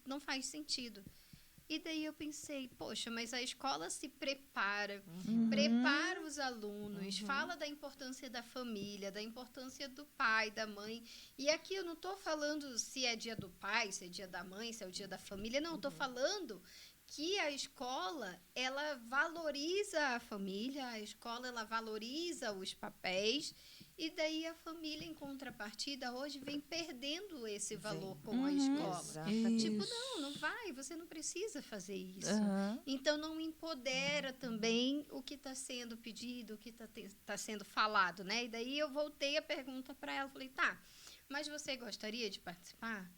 não faz sentido. E daí eu pensei, poxa, mas a escola se prepara, prepara os alunos, fala da importância da família, da importância do pai, da mãe. E aqui eu não estou falando se é dia do pai, se é dia da mãe, se é o dia da família, não, estou falando que a escola, ela valoriza a família, a escola, ela valoriza os papéis, e daí a família, em contrapartida, hoje vem perdendo esse valor com a escola. Exatamente. Tipo, não vai, você não precisa fazer isso. Então, não empodera também o que está sendo pedido, o que está sendo falado, né? E daí eu voltei a pergunta para ela, falei, mas você gostaria de participar?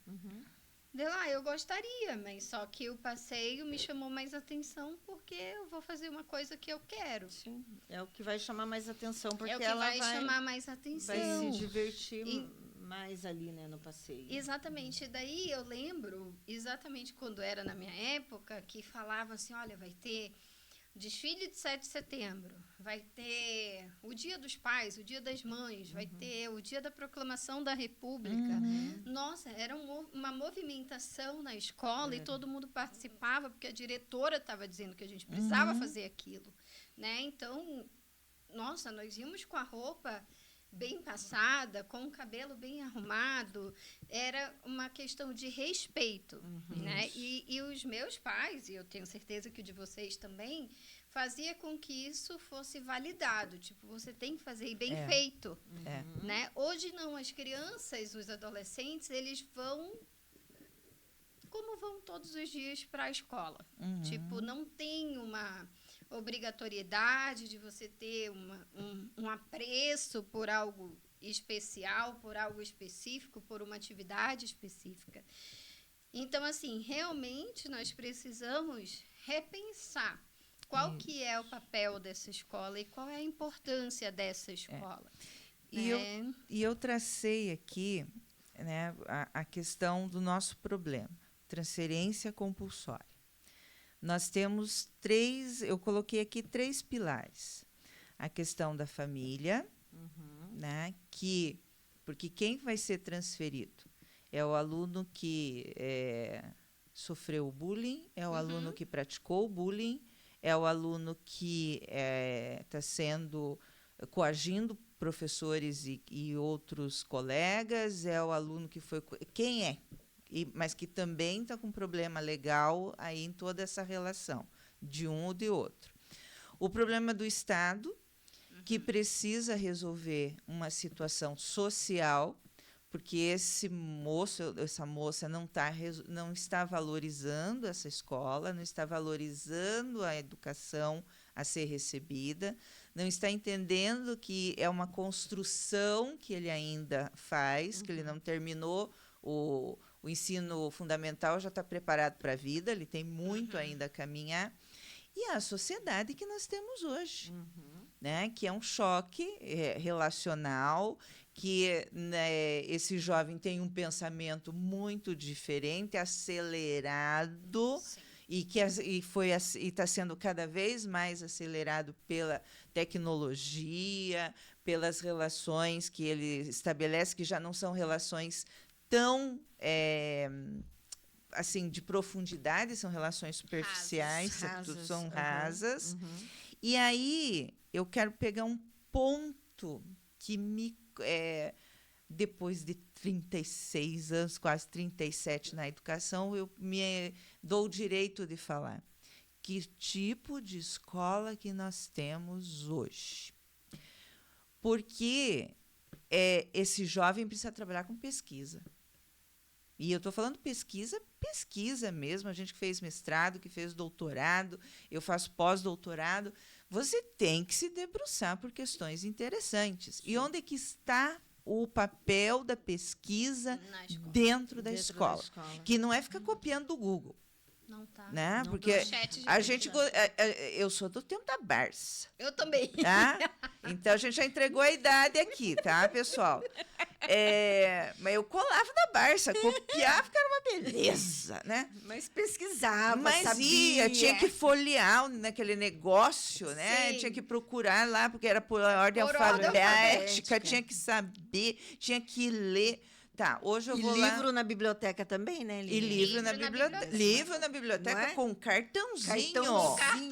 Eu gostaria, mas só que o passeio me chamou mais atenção porque eu vou fazer uma coisa que eu quero. Sim, é o que vai chamar mais atenção, porque É o que ela vai chamar mais atenção. vai se divertir mais ali, né, no passeio. Exatamente. E daí eu lembro, exatamente quando era na minha época, que falava assim, olha, vai ter desfile de 7 de setembro, vai ter o Dia dos Pais, o Dia das Mães, vai ter o Dia da Proclamação da República. Nossa, era uma movimentação na escola e todo mundo participava, porque a diretora estava dizendo que a gente precisava fazer aquilo. Né? Então, nossa, nós íamos com a roupa bem passada, com o cabelo bem arrumado, era uma questão de respeito, né? E os meus pais, e eu tenho certeza que o de vocês também, fazia com que isso fosse validado, tipo, você tem que fazer bem feito, né? Hoje não, as crianças, os adolescentes, eles vão como vão todos os dias para a escola. Tipo, não tem uma obrigatoriedade de você ter um apreço por algo especial, por algo específico, por uma atividade específica. Então, assim, realmente nós precisamos repensar qual que é o papel dessa escola e qual é a importância dessa escola. E eu tracei aqui, né, a questão do nosso problema, transferência compulsória. Nós temos eu coloquei aqui 3 pilares. A questão da família, né, porque quem vai ser transferido é o aluno que sofreu o bullying, é o aluno que praticou o bullying, é o aluno que está coagindo professores e outros colegas, é o aluno que foi... Quem é? Mas que também está com problema legal aí em toda essa relação, de um ou de outro. O problema do Estado, que precisa resolver uma situação social, porque esse moço, essa moça não está valorizando essa escola, não está valorizando a educação a ser recebida, não está entendendo que é uma construção que ele ainda faz, que ele não terminou o ensino fundamental, já está preparado para a vida, ele tem muito ainda a caminhar. E a sociedade que nós temos hoje, né? Que é um choque relacional, que, né, esse jovem tem um pensamento muito diferente, acelerado, Sim. e está sendo cada vez mais acelerado pela tecnologia, pelas relações que ele estabelece, que já não são relações tão assim de profundidade, são relações superficiais, são rasas. E aí eu quero pegar um ponto que depois de 36 anos, quase 37 na educação, eu me dou o direito de falar. Que tipo de escola que nós temos hoje? Porque esse jovem precisa trabalhar com pesquisa. E eu estou falando pesquisa mesmo, a gente que fez mestrado, que fez doutorado, eu faço pós-doutorado, você tem que se debruçar por questões interessantes. Sim. E onde é que está o papel da pesquisa dentro da escola? Que não é ficar copiando do Google. Não tá. Né? Não porque a gente, eu sou do tempo da Barça. Eu também. Tá? Então a gente já entregou a idade aqui, tá, pessoal? Mas eu colava na Barça, copiava, que era uma beleza, né? Mas pesquisava, mas sabia. tinha que folhear naquele negócio, né? Sim. Tinha que procurar lá, porque era por ordem alfabética, tinha que saber, tinha que ler. Tá, hoje eu vou lá... E livro na biblioteca também, né, Lívia? E livro na biblioteca. Livro na biblioteca com cartãozinho.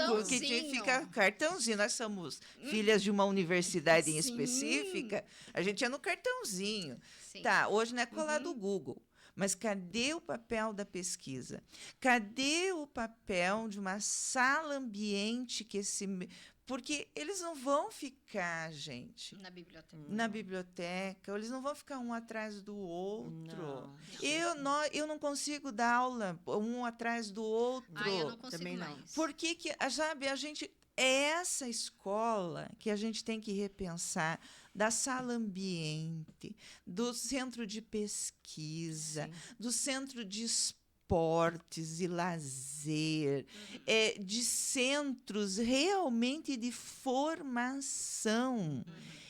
Porque tinha que ficar cartãozinho. Nós somos filhas de uma universidade em específica, a gente ia no cartãozinho. Sim. Tá, hoje não é colar do Google. Mas cadê o papel da pesquisa? Cadê o papel de uma sala ambiente que esse... Porque eles não vão ficar, gente, na biblioteca, eles não vão ficar um atrás do outro. Eu não consigo dar aula um atrás do outro. Eu não consigo também mais. Porque sabe, essa escola que a gente tem que repensar, da sala ambiente, do centro de pesquisa, do centro de esportes e lazer, de centros realmente de formação,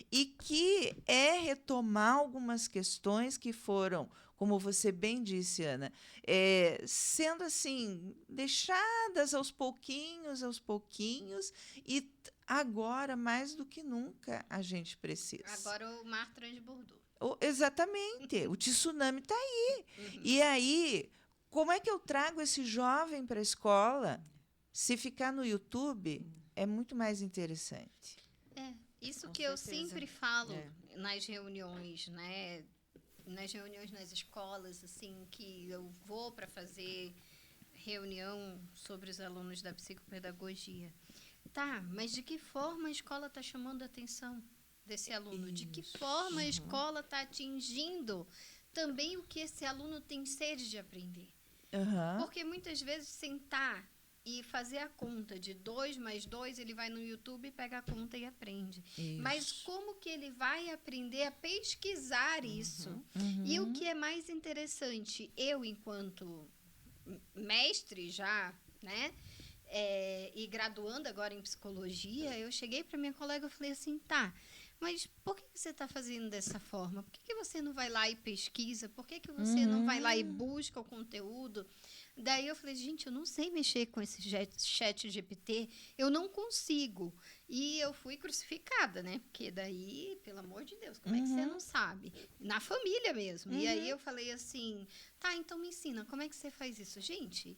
e que retomar algumas questões que foram, como você bem disse, Ana, sendo assim, deixadas aos pouquinhos, e agora, mais do que nunca, a gente precisa. Agora o mar transbordou. Exatamente, o tsunami está aí. E aí... Como é que eu trago esse jovem para a escola? Se ficar no YouTube, é muito mais interessante. Isso com que certeza. Eu sempre falo nas reuniões, né? Nas reuniões nas escolas, assim, que eu vou para fazer reunião sobre os alunos da psicopedagogia. Tá, mas de que forma a escola está chamando a atenção desse aluno? De que forma a escola está atingindo também o que esse aluno tem sede de aprender? Porque muitas vezes sentar e fazer a conta de 2 mais 2, ele vai no YouTube, pega a conta e aprende. Isso. Mas como que ele vai aprender a pesquisar isso? E o que é mais interessante, eu enquanto mestre já, né? E graduando agora em psicologia, eu cheguei para minha colega e falei assim, tá, mas por que você está fazendo dessa forma? Por que você não vai lá e pesquisa? Por que você não vai lá e busca o conteúdo? Daí eu falei, gente, eu não sei mexer com esse chat GPT, eu não consigo. E eu fui crucificada, né? Porque daí, pelo amor de Deus, como é que você não sabe? Na família mesmo. E aí eu falei assim, tá, então me ensina, como é que você faz isso? Gente...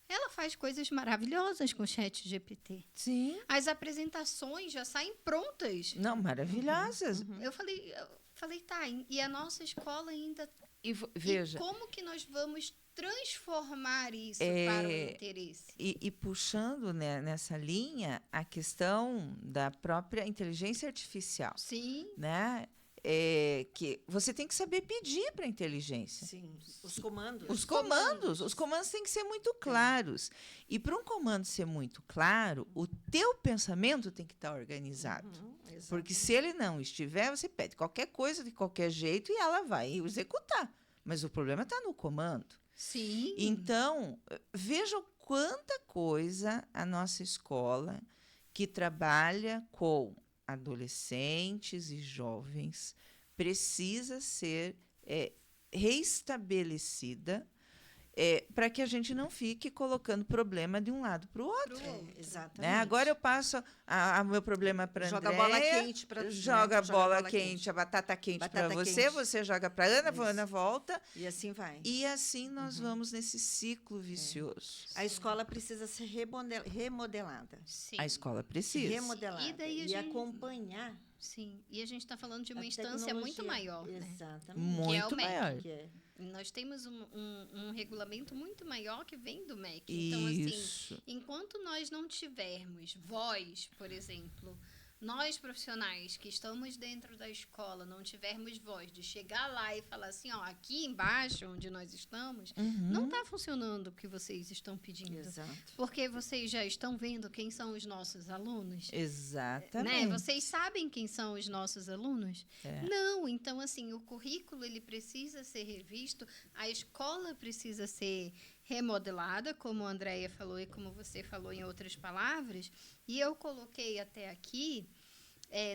Ela faz coisas maravilhosas com o chat GPT. Sim. As apresentações já saem prontas. Não, maravilhosas. Eu falei, tá, e a nossa escola ainda... Veja. E como que nós vamos transformar isso para o interesse? E puxando, né, nessa linha a questão da própria inteligência artificial. Sim. Né? que você tem que saber pedir para a inteligência. Sim, os comandos. Os comandos têm que ser muito claros. E para um comando ser muito claro, o teu pensamento tem que estar organizado. Porque se ele não estiver, você pede qualquer coisa de qualquer jeito e ela vai executar. Mas o problema está no comando. Sim. Então, vejam quanta coisa a nossa escola, que trabalha com adolescentes e jovens, precisa ser reestabelecida para que a gente não fique colocando problema de um lado para o outro. Exatamente. Né? Agora eu passo o meu problema para a Andréia. Joga a bola quente para joga a bola quente, a batata quente para você, você joga para a Ana, a Ana volta. E assim vai. E assim nós vamos nesse ciclo vicioso. A escola precisa ser remodelada. Sim. A escola precisa. Remodelada. E daí a E gente- acompanhar Sim. E a gente está falando de uma a instância muito tecnologia. maior, né? Exatamente. Muito MEC. maior. Que é. Nós temos um regulamento muito maior que vem do MEC. Então, assim, Isso. enquanto nós não tivermos voz, por exemplo, nós profissionais que estamos dentro da escola, não tivermos voz de chegar lá e falar assim, ó, aqui embaixo, onde nós estamos, não está funcionando o que vocês estão pedindo. Exato. Porque vocês já estão vendo quem são os nossos alunos? Exatamente. Né? Vocês sabem quem são os nossos alunos? Não, então assim, o currículo ele precisa ser revisto, a escola precisa ser remodelada, como a Andréia falou e como você falou em outras palavras, e eu coloquei até aqui,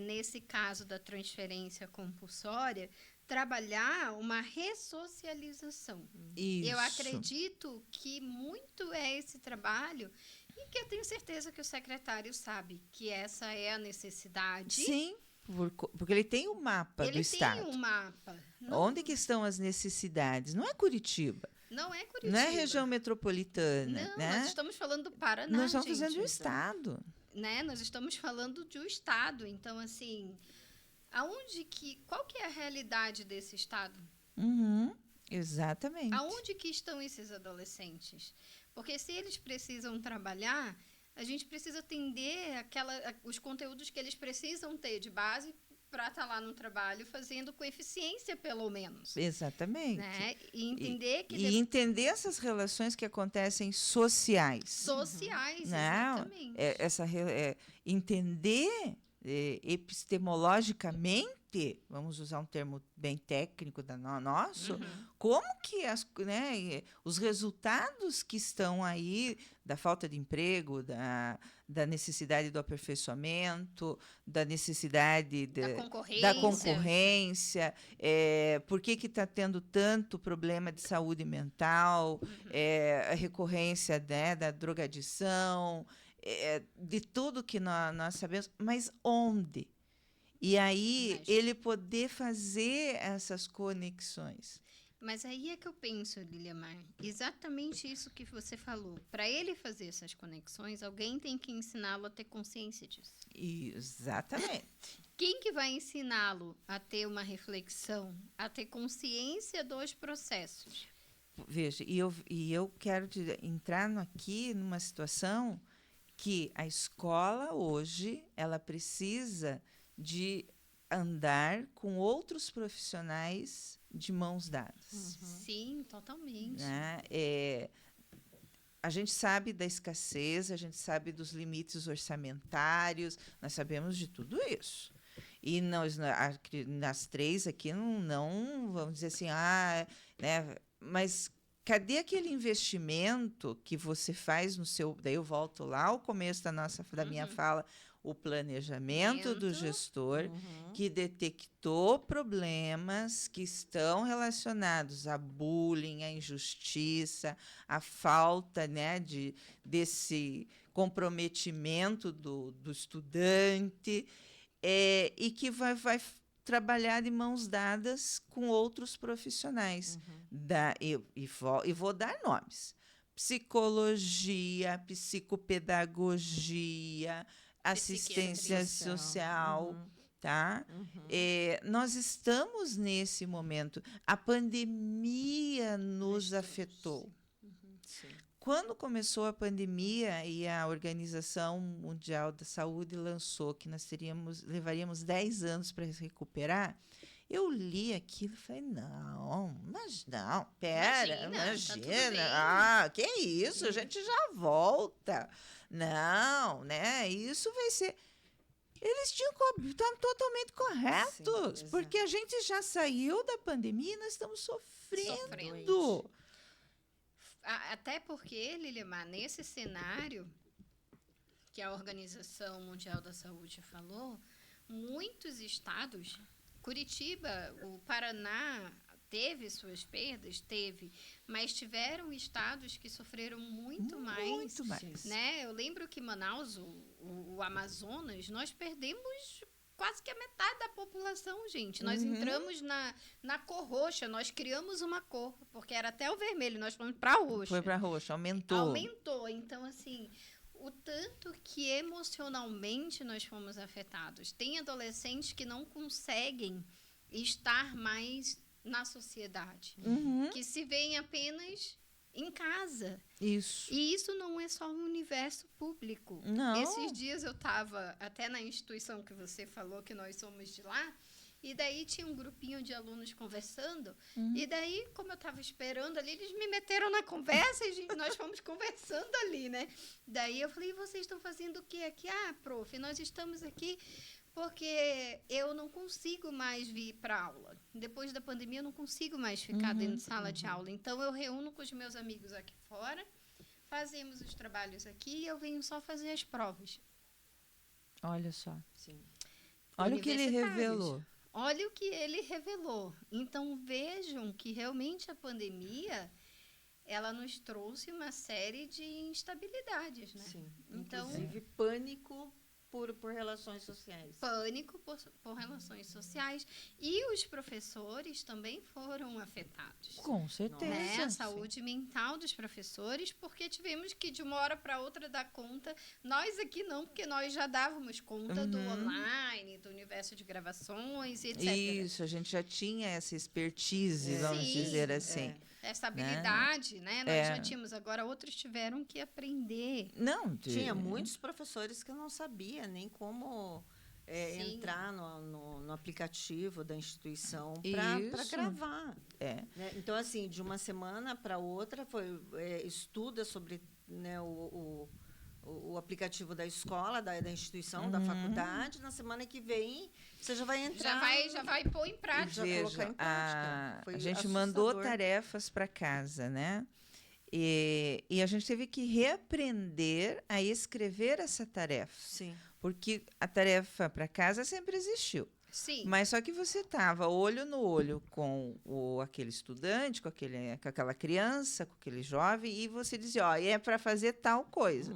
nesse caso da transferência compulsória, trabalhar uma ressocialização. Isso. Eu acredito que muito é esse trabalho e que eu tenho certeza que o secretário sabe que essa é a necessidade. Sim, porque ele tem o mapa do Estado. Ele tem um mapa. Onde que estão as necessidades? Não é Curitiba. Não é Curitiba. Não é região metropolitana. Não, né? nós estamos falando do Paraná, Nós estamos gente. fazendo o Estado. Né? Nós estamos falando de um Estado. Então, assim, qual que é a realidade desse Estado? Exatamente. Aonde que estão esses adolescentes? Porque se eles precisam trabalhar, a gente precisa atender os conteúdos que eles precisam ter de base para estar lá no trabalho fazendo com eficiência, pelo menos. Exatamente. Né? E entender que... entender essas relações que acontecem sociais. Sociais, Não, exatamente. Entender epistemologicamente, vamos usar um termo bem técnico nosso, como que os resultados que estão aí da falta de emprego, da necessidade do aperfeiçoamento, da necessidade da concorrência, por que está tendo tanto problema de saúde mental, a recorrência da drogadição, de tudo que nós sabemos, mas onde? E aí ele poder fazer essas conexões. Mas aí é que eu penso, Liliamar, exatamente isso que você falou. Para ele fazer essas conexões, alguém tem que ensiná-lo a ter consciência disso. Exatamente. Quem que vai ensiná-lo a ter uma reflexão, a ter consciência dos processos? Veja, e eu quero entrar aqui numa situação que a escola hoje ela precisa de andar com outros profissionais de mãos dadas. Sim, totalmente. Né? A gente sabe da escassez, a gente sabe dos limites orçamentários, nós sabemos de tudo isso. E nas três aqui não vamos dizer assim, né? Mas cadê aquele investimento que você faz no seu... Daí eu volto lá ao começo da minha fala, o planejamento do gestor, que detectou problemas que estão relacionados a bullying, à injustiça, à falta, né, desse comprometimento do estudante, e que vai trabalhar de mãos dadas com outros profissionais. E vou dar nomes: psicologia, psicopedagogia, assistência social, tá? Nós estamos nesse momento. A pandemia nos afetou. Quando começou a pandemia e a Organização Mundial da Saúde lançou que nós levaríamos 10 anos para recuperar, Eu li aquilo e falei, pera, Imagina, tá tudo imagina, bem. que isso, a gente já volta. Não, né, isso vai ser... Eles estavam totalmente corretos, Sim, porque a gente já saiu da pandemia e nós estamos sofrendo. Sofrendo. Até porque, Lilimar, nesse cenário que a Organização Mundial da Saúde falou, muitos estados, Curitiba, o Paraná, teve suas perdas, mas tiveram estados que sofreram muito Muito mais. Sim. né? Eu lembro que Manaus, o Amazonas, nós perdemos quase que a metade da população, gente. Nós entramos na cor roxa, nós criamos uma cor, porque era até o vermelho, nós fomos para roxa. Foi para roxa, aumentou. Aumentou. Então, assim, o tanto que emocionalmente nós fomos afetados. Tem adolescentes que não conseguem estar mais na sociedade, que se veem apenas em casa. Isso. E isso não é só um universo público. Não. Esses dias eu estava até na instituição que você falou que nós somos de lá, e daí tinha um grupinho de alunos conversando, e daí, como eu estava esperando ali, eles me meteram na conversa e nós fomos conversando ali, né? Daí eu falei, vocês estão fazendo o quê aqui? Ah, prof, nós estamos aqui porque eu não consigo mais vir para aula. Depois da pandemia, eu não consigo mais ficar dentro de sala de aula. Então, eu reúno com os meus amigos aqui fora, fazemos os trabalhos aqui e eu venho só fazer as provas. Olha só. Sim. Olha o que ele revelou. Olha o que ele revelou. Então, vejam que realmente a pandemia, ela nos trouxe uma série de instabilidades, né? Sim. Então, Inclusive, pânico por relações sociais. pânico por relações sociais. E os professores também foram afetados. Com certeza. Né? A saúde mental dos professores, porque tivemos que, de uma hora para outra, dar conta. Nós aqui não, porque nós já dávamos conta do online, do universo de gravações, etc. Isso, a gente já tinha essa expertise, vamos Sim, dizer assim. Essa habilidade, né? Nós já tínhamos. Agora, outros tiveram que aprender. Não, Tinha muitos professores que não sabia nem como Sim. entrar no aplicativo da instituição para Isso. gravar. É. Né? Então, assim, de uma semana para outra, estuda sobre, né, o aplicativo da escola, da instituição, da faculdade. Na semana que vem, você já vai entrar. Já vai pôr em prática. Já colocar Veja, em prática. Foi a gente assustador. mandou tarefas para casa, né? E a gente teve que reaprender a escrever essa tarefa. Sim. Porque a tarefa para casa sempre existiu. Sim. Mas só que você estava olho no olho com aquele estudante, com aquela criança, com aquele jovem, e você dizia, ó, é para fazer tal coisa.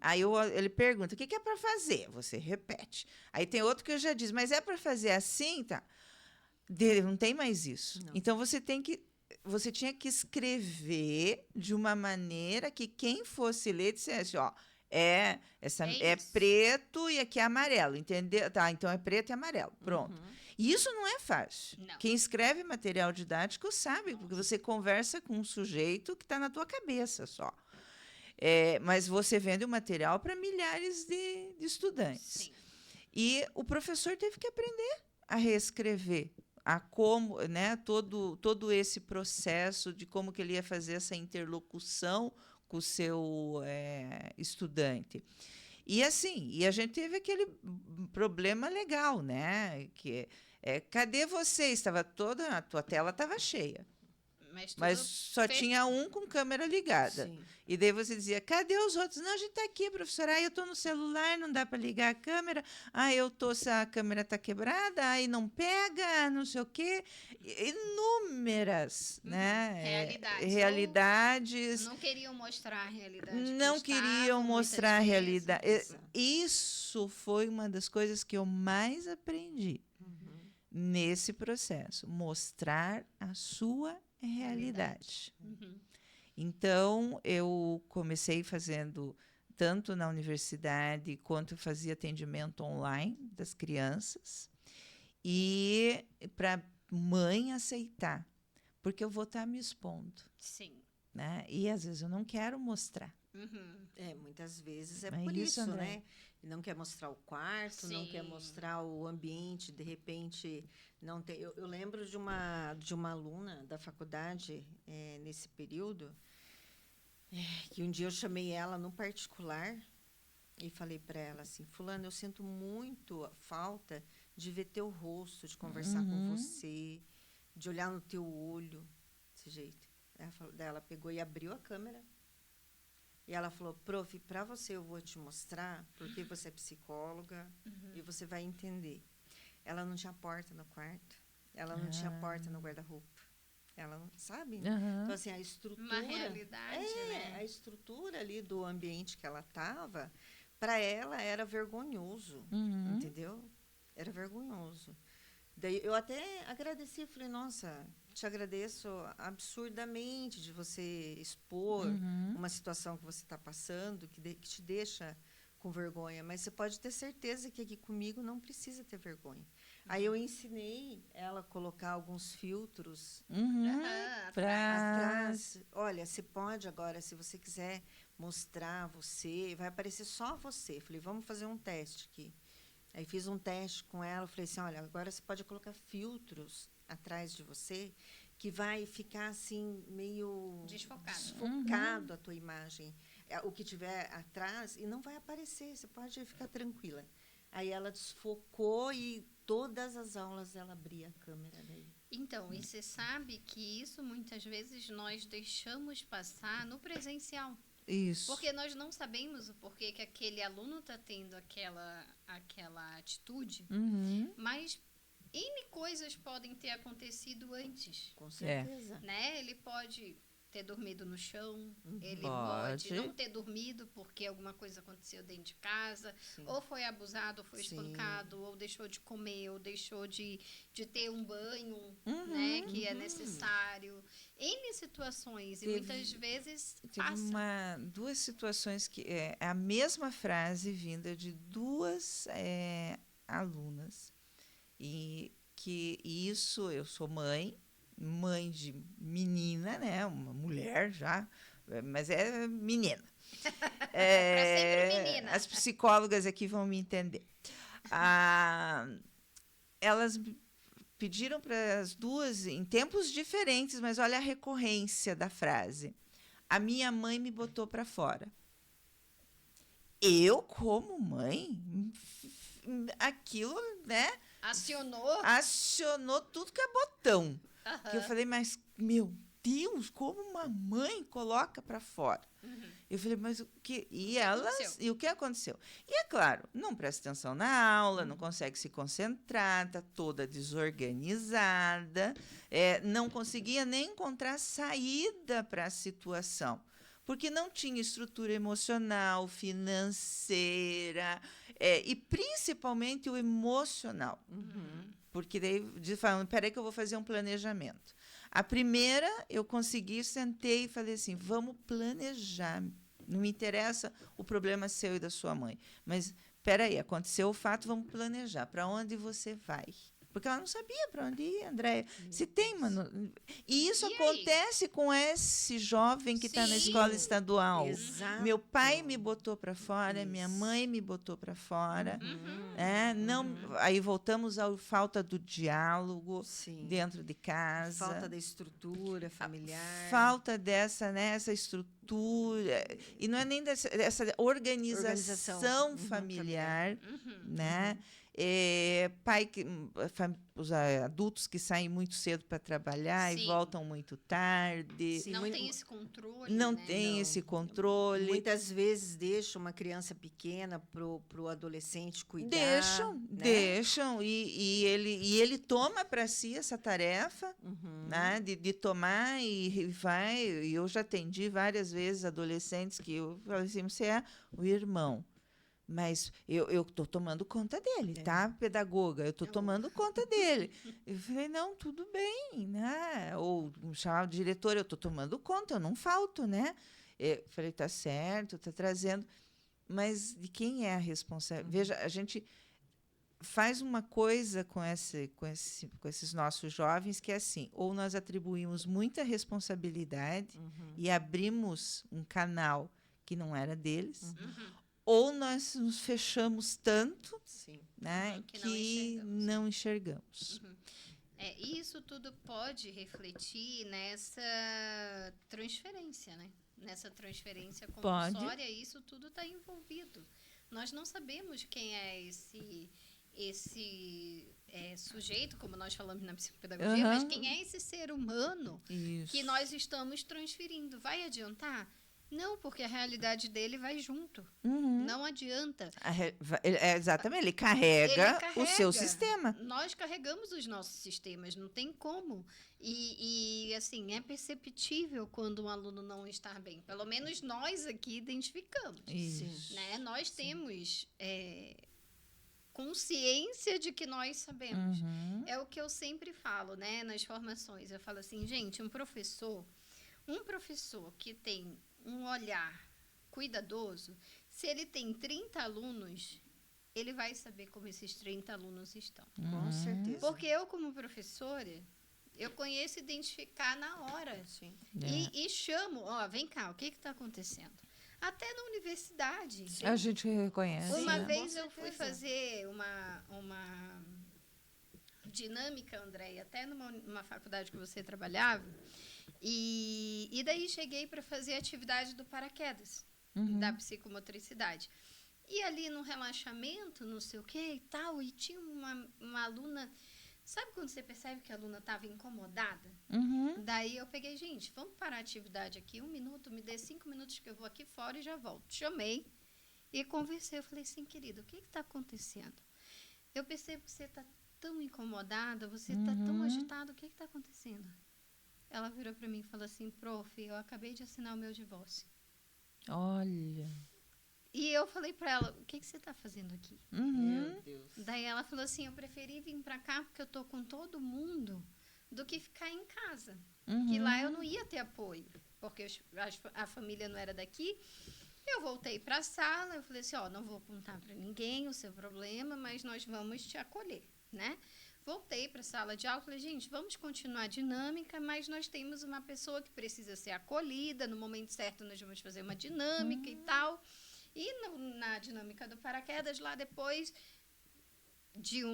Aí ele pergunta, o que é para fazer? Você repete. Aí tem outro que já diz, mas é para fazer assim? Tá. Não tem mais isso. Não. Então, você tinha que escrever de uma maneira que quem fosse ler dissesse, ó, é isso. preto e aqui é amarelo, entendeu? Tá, então é preto e amarelo, pronto. E isso não é fácil. Não. Quem escreve material didático sabe, porque você conversa com um sujeito que está na tua cabeça só. Mas você vende o material para milhares de estudantes. Sim. E o professor teve que aprender a reescrever a como, né, todo esse processo de como que ele ia fazer essa interlocução com o seu estudante. E assim, a gente teve aquele problema legal, né? Que cadê você? A tua tela estava cheia. Mas só tinha um com câmera ligada. Sim. E daí você dizia, cadê os outros? Não, a gente está aqui, professora. Eu estou no celular, não dá para ligar a câmera. A câmera está quebrada, aí não pega, não sei o quê. Inúmeras, né? Realidades. Não queriam mostrar a realidade. Não queriam mostrar a realidade. Isso foi uma das coisas que eu mais aprendi nesse processo. Mostrar a sua realidade. Então, eu comecei fazendo tanto na universidade quanto fazia atendimento online das crianças. E para mãe aceitar, porque eu vou estar me expondo. Sim. Né? E às vezes eu não quero mostrar. Muitas vezes é É por isso, isso, André. né? não quer mostrar o quarto, não quer Sim. mostrar o ambiente, de repente não tem. Eu lembro de uma aluna da faculdade nesse período que um dia eu chamei ela no particular e falei para ela assim, fulana, eu sinto muito a falta de ver teu rosto, de conversar com você, de olhar no teu olho, desse jeito. Daí ela pegou e abriu a câmera. E ela falou, prof, para você eu vou te mostrar, porque você é psicóloga e você vai entender. Ela não tinha porta no quarto, ela não tinha porta no guarda-roupa. Ela não sabe? Então, assim, a estrutura. Uma realidade, né? A estrutura ali do ambiente que ela estava, para ela era vergonhoso, entendeu? Era vergonhoso. Daí eu até agradeci, falei, nossa, te agradeço absurdamente de você expor uma situação que você está passando, que te deixa com vergonha, mas você pode ter certeza que aqui comigo não precisa ter vergonha. Aí eu ensinei ela a colocar alguns filtros atrás. Olha, você pode agora, se você quiser mostrar você, vai aparecer só você. Falei, vamos fazer um teste aqui. Aí fiz um teste com ela, falei assim, olha, agora você pode colocar filtros atrás de você que vai ficar assim meio desfocado a tua imagem, o que tiver atrás, e não vai aparecer, você pode ficar tranquila. Aí ela desfocou e todas as aulas ela abria a câmera daí. Então, e você sabe que isso muitas vezes nós deixamos passar no presencial. Isso. Porque nós não sabemos o porquê que aquele aluno está tendo aquela atitude, mas N coisas podem ter acontecido antes. Com certeza. Né? Ele pode ter dormido no chão, ele Pode. pode não ter dormido porque alguma coisa aconteceu dentro de casa, ou foi abusado, ou foi espancado, ou deixou de comer, ou deixou de ter um banho, né, que é necessário. N situações, e muitas vezes passa. Duas situações que é a mesma frase vinda de duas alunas. E que isso, eu sou mãe de menina, né? Uma mulher já, mas é menina. Pra sempre menina. As psicólogas aqui vão me entender. Elas pediram para as duas, em tempos diferentes, mas olha a recorrência da frase. A minha mãe me botou para fora. Eu, como mãe, aquilo, né? Acionou tudo que é botão. Que eu falei, mas, meu Deus, como uma mãe coloca para fora? Eu falei, mas o que? E o que aconteceu? E é claro, não presta atenção na aula, não consegue se concentrar, está toda desorganizada, não conseguia nem encontrar saída para a situação. Porque não tinha estrutura emocional, financeira, e principalmente o emocional. Porque daí, falando, peraí que eu vou fazer um planejamento. A primeira, eu consegui, sentei e falei assim, vamos planejar. Não me interessa o problema seu e da sua mãe. Mas, peraí, aconteceu o fato, vamos planejar. Para onde você vai? Porque ela não sabia para onde ir, Andréia. Se tem, mano. E isso acontece com esse jovem que está na escola estadual. Exato. Meu pai me botou para fora, minha mãe me botou para fora. Aí voltamos à falta do diálogo dentro de casa. Falta da estrutura familiar. Falta dessa, né, essa estrutura. E não é nem dessa organização familiar, né? Os adultos que saem muito cedo para trabalhar e voltam muito tarde. Não tem esse controle. Não tem esse controle. Muitas vezes deixam uma criança pequena pro adolescente cuidar. Deixam. E ele toma para si essa tarefa, né, de tomar e vai. E eu já atendi várias vezes adolescentes que eu falei assim, você é o irmão. Mas eu estou tomando conta dele, tá, pedagoga? Eu estou tomando conta dele. Eu falei, não, tudo bem, né? Ou chamar o diretor, eu estou tomando conta, eu não falto, né? Eu falei, tá certo, tá trazendo. Mas de quem é a responsabilidade? Veja, a gente faz uma coisa com esses nossos jovens que é assim, ou nós atribuímos muita responsabilidade e abrimos um canal que não era deles, ou nós nos fechamos tanto, Sim. né, Que que não enxergamos. E isso tudo pode refletir nessa transferência, né? Nessa transferência Pode. compulsória, isso tudo está envolvido. Nós não sabemos quem é esse sujeito, como nós falamos na psicopedagogia, mas quem é esse ser humano que nós estamos transferindo. Vai adiantar? Não, porque a realidade dele vai junto. Não adianta. Exatamente, ele carrega o seu sistema. Nós carregamos os nossos sistemas, não tem como. E assim, é perceptível quando um aluno não está bem. Pelo menos nós aqui identificamos. Isso. Né? Nós temos consciência de que nós sabemos. É o que eu sempre falo, né, nas formações. Eu falo assim, gente, um professor que tem um olhar cuidadoso, se ele tem 30 alunos, ele vai saber como esses 30 alunos estão. Com certeza. Porque eu, como professora, eu conheço identificar na hora. Sim. E chamo, vem cá, o que está acontecendo? Até na universidade. A gente reconhece. Uma né? vez eu fui fazer uma dinâmica, Andréia, até numa faculdade que você trabalhava, e daí cheguei para fazer a atividade do paraquedas, da psicomotricidade. E ali no relaxamento, não sei o que e tal, e tinha uma aluna... Sabe quando você percebe que a aluna estava incomodada? Daí eu peguei, gente, vamos parar a atividade aqui, 1 minuto, me dê 5 minutos que eu vou aqui fora e já volto. Chamei e conversei. Eu falei assim, querida, o que está acontecendo? Eu percebo que você está tão incomodada, você está tão agitado, o que está acontecendo? Ela virou para mim e falou assim, prof, eu acabei de assinar o meu divórcio. Olha. E eu falei para ela, o que você está fazendo aqui? Meu Deus. Daí ela falou assim, eu preferi vir para cá porque eu tô com todo mundo do que ficar em casa. Que lá eu não ia ter apoio, porque a família não era daqui. Eu voltei para a sala, eu falei assim, não vou contar para ninguém o seu problema, mas nós vamos te acolher, né? Voltei para a sala de aula, falei, gente, vamos continuar a dinâmica, mas nós temos uma pessoa que precisa ser acolhida, no momento certo nós vamos fazer uma dinâmica e tal. E na dinâmica do paraquedas, lá depois de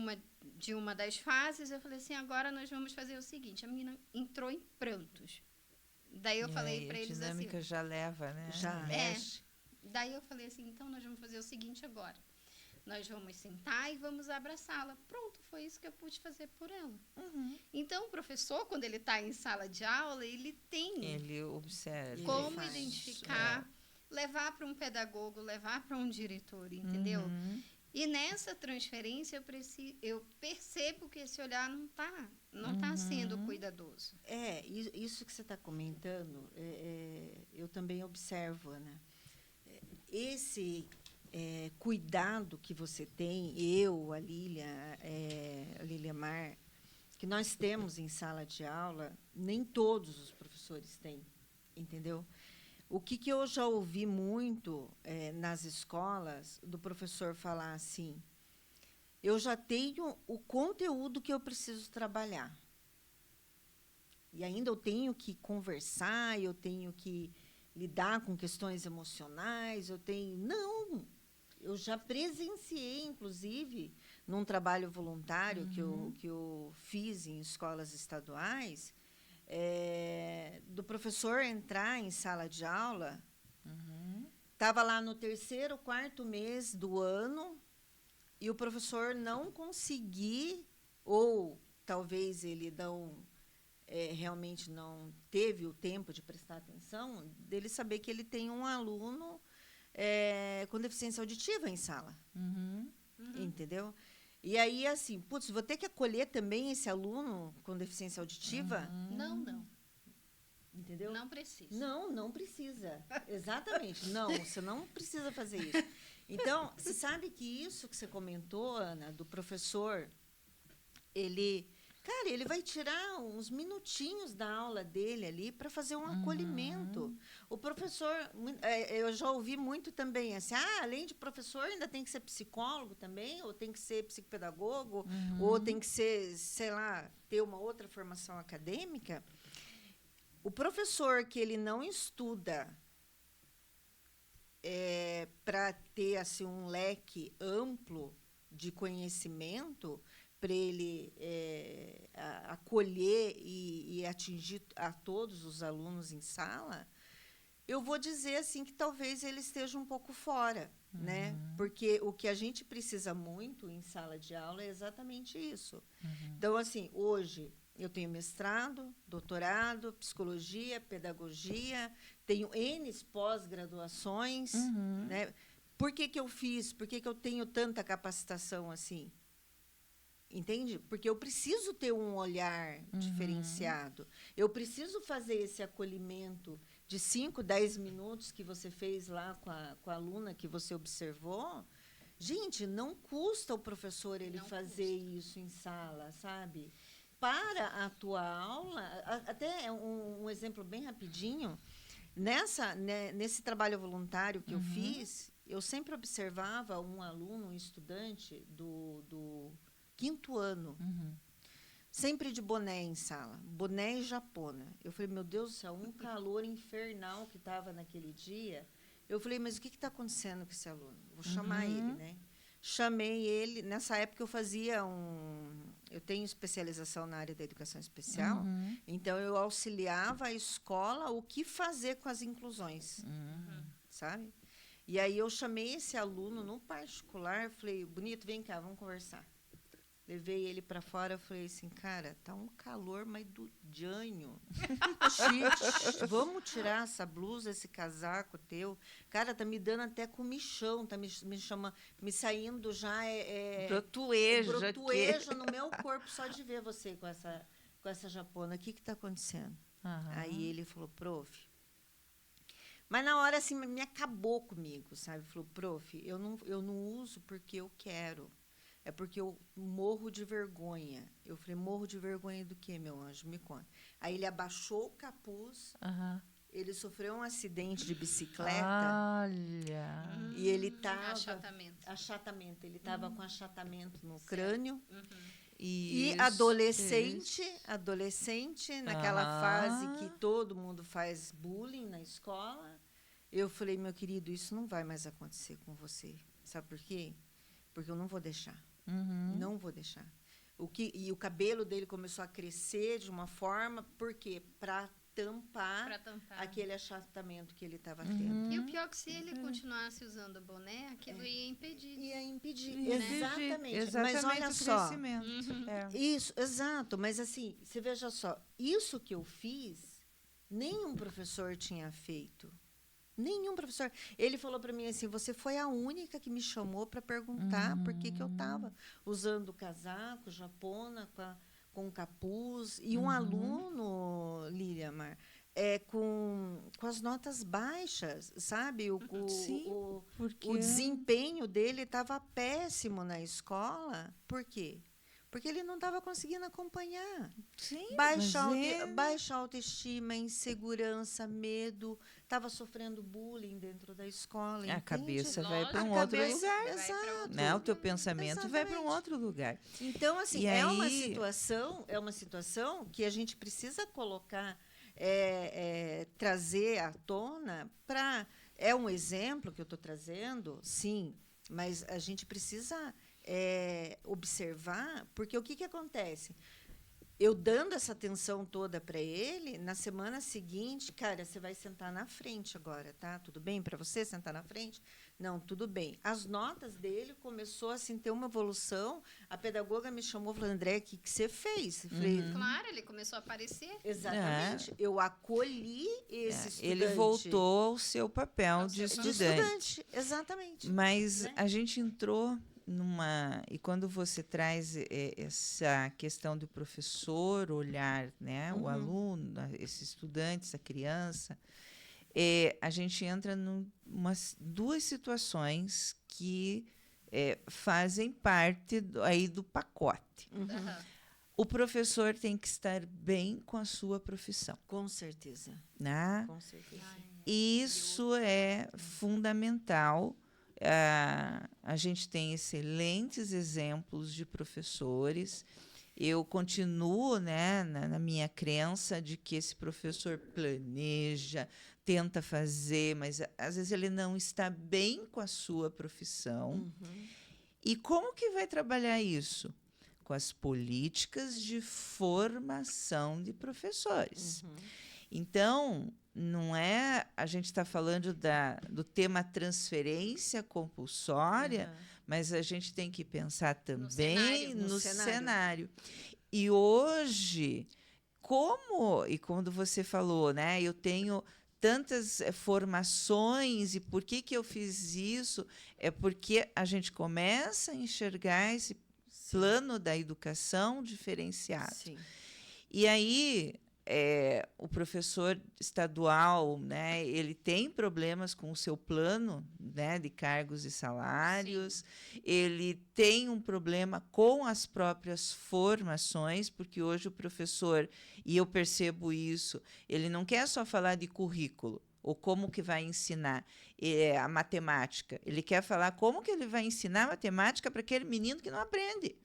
uma das fases, eu falei assim, agora nós vamos fazer o seguinte, a menina entrou em prantos. Daí eu falei para eles assim... A dinâmica já leva, né? Já mexe. Daí eu falei assim, então nós vamos fazer o seguinte agora. Nós vamos sentar e vamos abraçá-la. Pronto, foi isso que eu pude fazer por ela. Então, o professor, quando ele está em sala de aula, ele tem... Ele observa. Como identificar... levar para um pedagogo, levar para um diretor, entendeu? E nessa transferência eu percebo que esse olhar não tá sendo cuidadoso. Isso que você está comentando, eu também observo, Ana. Esse cuidado que você tem, a Lília Mar, que nós temos em sala de aula, nem todos os professores têm, entendeu? O que eu já ouvi muito nas escolas, do professor falar assim, eu já tenho o conteúdo que eu preciso trabalhar. E ainda eu tenho que conversar, eu tenho que lidar com questões emocionais, Não! Eu já presenciei, inclusive, num trabalho voluntário que eu fiz em escolas estaduais, do professor entrar em sala de aula, estava lá no 3º, 4º mês do ano, e o professor não conseguir, ou talvez ele realmente não teve o tempo de prestar atenção, dele saber que ele tem um aluno com deficiência auditiva em sala. Entendeu? E aí, assim, vou ter que acolher também esse aluno com deficiência auditiva? Não. Entendeu? Não precisa. Não precisa. Exatamente. Não, você não precisa fazer isso. Então, você sabe que isso que você comentou, Ana, do professor, ele vai tirar uns minutinhos da aula dele ali para fazer um acolhimento. O professor, eu já ouvi muito também, assim, além de professor, ainda tem que ser psicólogo também, ou tem que ser psicopedagogo, ou tem que ser, sei lá, ter uma outra formação acadêmica. O professor que ele não estuda para ter assim, um leque amplo de conhecimento, para ele acolher e atingir a todos os alunos em sala, eu vou dizer assim que talvez ele esteja um pouco fora, né? Porque o que a gente precisa muito em sala de aula é exatamente isso. Então, assim, hoje eu tenho mestrado, doutorado, psicologia, pedagogia, tenho N pós-graduações, né? Por que eu fiz? Por que eu tenho tanta capacitação assim? Entende? Porque eu preciso ter um olhar diferenciado. Eu preciso fazer esse acolhimento de 5, 10 minutos que você fez lá com a aluna que você observou. Gente, não custa o professor ele fazer isso em sala, sabe? Para a tua aula, até um exemplo bem rapidinho, nesse trabalho voluntário que eu fiz, eu sempre observava um aluno, um estudante do 5º ano, sempre de boné em sala, boné e japona. Eu falei, meu Deus do céu, um calor infernal que estava naquele dia. Eu falei, mas o que está acontecendo com esse aluno? Vou chamar ele, né? Chamei ele. Nessa época eu tenho especialização na área da educação especial, então eu auxiliava a escola o que fazer com as inclusões, sabe? E aí eu chamei esse aluno no particular, falei, bonito, vem cá, vamos conversar. Levei ele para fora, eu falei assim, cara, tá um calor, mas do janho. Vamos tirar essa blusa, esse casaco teu. Cara, tá me dando até comichão, tá me saindo já brotuejo no meu corpo só de ver você com essa japona. O que está acontecendo? Aí ele falou, prof. Mas na hora assim me acabou comigo, sabe? Falou, prof, eu não uso porque eu quero. É porque eu morro de vergonha. Eu falei, morro de vergonha do quê, meu anjo? Me conta. Aí ele abaixou o capuz, ele sofreu um acidente de bicicleta. Olha! E ele estava... Achatamento. Ele estava com achatamento no crânio. E adolescente, naquela fase que todo mundo faz bullying na escola. Eu falei, meu querido, isso não vai mais acontecer com você. Sabe por quê? Porque eu não vou deixar. Não vou deixar. E o cabelo dele começou a crescer de uma forma, por quê? Para tampar aquele achatamento que ele estava tendo. E o pior é que se ele continuasse usando o boné, aquilo ia impedir. Ia impedir, né? exatamente. Mas olha o só. crescimento. Isso, exato. Mas assim, você veja só, isso que eu fiz, nenhum professor tinha feito. Nenhum professor. Ele falou para mim assim, você foi a única que me chamou para perguntar por que eu estava usando casaco, japona, com capuz. E um aluno, Liliamar, com as notas baixas, sabe? O desempenho dele estava péssimo na escola. Por quê? Porque ele não estava conseguindo acompanhar. Sim, baixa autoestima, insegurança, medo, estava sofrendo bullying dentro da escola. A cabeça vai para a um outro cabeça, lugar. Exato. Né? O teu pensamento vai para um outro lugar. Então, assim, e é aí... uma situação que a gente precisa colocar, trazer à tona para... É um exemplo que eu estou trazendo, sim, mas a gente precisa observar, porque o que acontece? Eu dando essa atenção toda para ele, na semana seguinte, cara, você vai sentar na frente agora, tá? Tudo bem para você sentar na frente? Não, tudo bem. As notas dele começou assim, ter uma evolução. A pedagoga me chamou e falou, André, o que você fez? Falei, claro, ele começou a aparecer. Exatamente. Eu acolhi esse estudante. Ele voltou ao seu papel de estudante. Exatamente. Mas a gente entrou e quando você traz essa questão do professor olhar, né, o aluno, esse estudante, essa criança, a gente entra em duas situações que fazem parte do pacote. O professor tem que estar bem com a sua profissão. Com certeza. Né? Com certeza. Isso é fundamental. A gente tem excelentes exemplos de professores Eu continuo, né, na minha crença de que esse professor planeja, tenta fazer, mas às vezes ele não está bem com a sua profissão. E como que vai trabalhar isso? Com as políticas de formação de professores. Então, não é. A gente está falando do tema transferência compulsória, mas a gente tem que pensar também no cenário. E hoje, e quando você falou, né? Eu tenho tantas formações, e por que eu fiz isso? É porque a gente começa a enxergar esse plano da educação diferenciado. Sim. E aí, o professor estadual, né, ele tem problemas com o seu plano, né, de cargos e salários. Ele tem um problema com as próprias formações, porque hoje o professor, e eu percebo isso, ele não quer só falar de currículo, ou como que vai ensinar a matemática. Ele quer falar como que ele vai ensinar matemática para aquele menino que não aprende.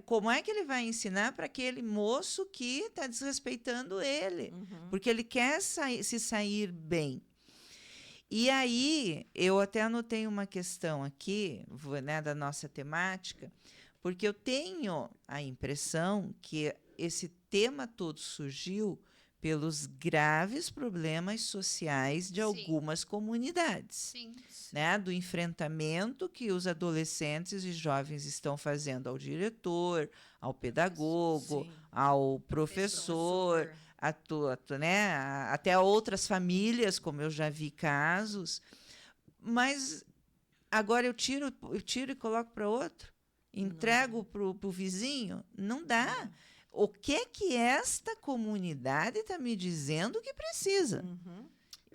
Como é que ele vai ensinar para aquele moço que está desrespeitando ele? Porque ele quer se sair bem. E aí, eu até anotei uma questão aqui, né, da nossa temática, porque eu tenho a impressão que esse tema todo surgiu pelos graves problemas sociais de algumas comunidades. Né, do enfrentamento que os adolescentes e jovens estão fazendo ao diretor, ao pedagogo, ao professor, né, até a outras famílias, como eu já vi casos. Mas agora eu tiro e coloco para outro, entrego para o vizinho, não dá. O que esta comunidade está me dizendo que precisa?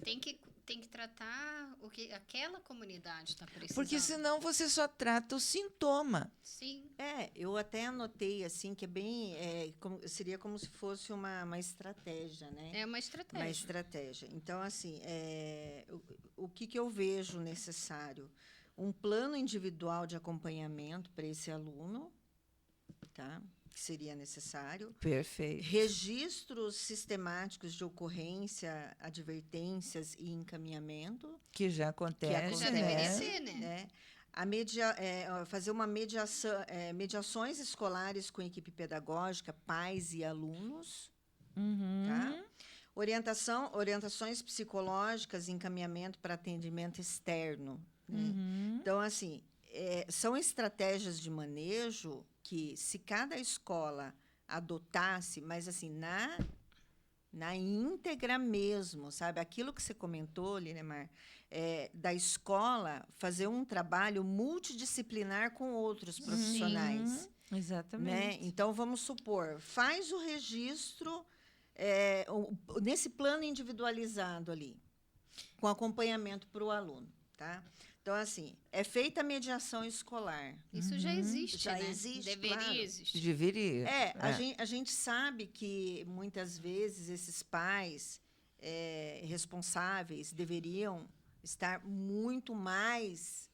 Tem que tratar o que aquela comunidade está precisando. Porque senão você só trata o sintoma. Sim. Eu até anotei assim que é bem, seria como se fosse uma estratégia, né? É uma estratégia. Uma estratégia. Então, assim, o que eu vejo necessário? Um plano individual de acompanhamento para esse aluno, tá? Que seria necessário. Perfeito. Registros sistemáticos de ocorrência, advertências e encaminhamento. Que já acontece. Já deveria ser, né? Fazer uma mediações escolares com equipe pedagógica, pais e alunos. Tá? Orientações psicológicas e encaminhamento para atendimento externo. Né? Então, assim, são estratégias de manejo que, se cada escola adotasse, mas assim, na íntegra mesmo, sabe? Aquilo que você comentou, Linemar, da escola fazer um trabalho multidisciplinar com outros profissionais. Exatamente. Né? Então, vamos supor, faz o registro nesse plano individualizado ali, com acompanhamento para o aluno. Tá? Então, assim, é feita a mediação escolar. Isso já existe, já né? existe, Deveria claro. existir. Deveria. A gente sabe que, muitas vezes, esses pais responsáveis deveriam estar muito mais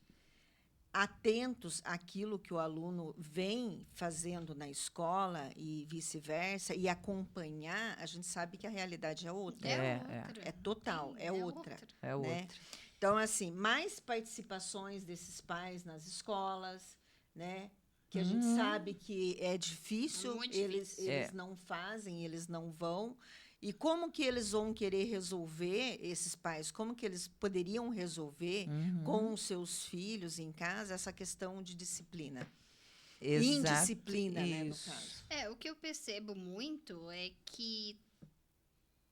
atentos àquilo que o aluno vem fazendo na escola e vice-versa, e acompanhar. A gente sabe que a realidade é outra. É total, Sim, é outra. É né? outra. Então, assim, mais participações desses pais nas escolas, né? Que a gente sabe que é difícil, eles não fazem, eles não vão. E como que eles vão querer resolver, esses pais, como que eles poderiam resolver com os seus filhos em casa essa questão de disciplina? Indisciplina, né, no caso. O que eu percebo muito é que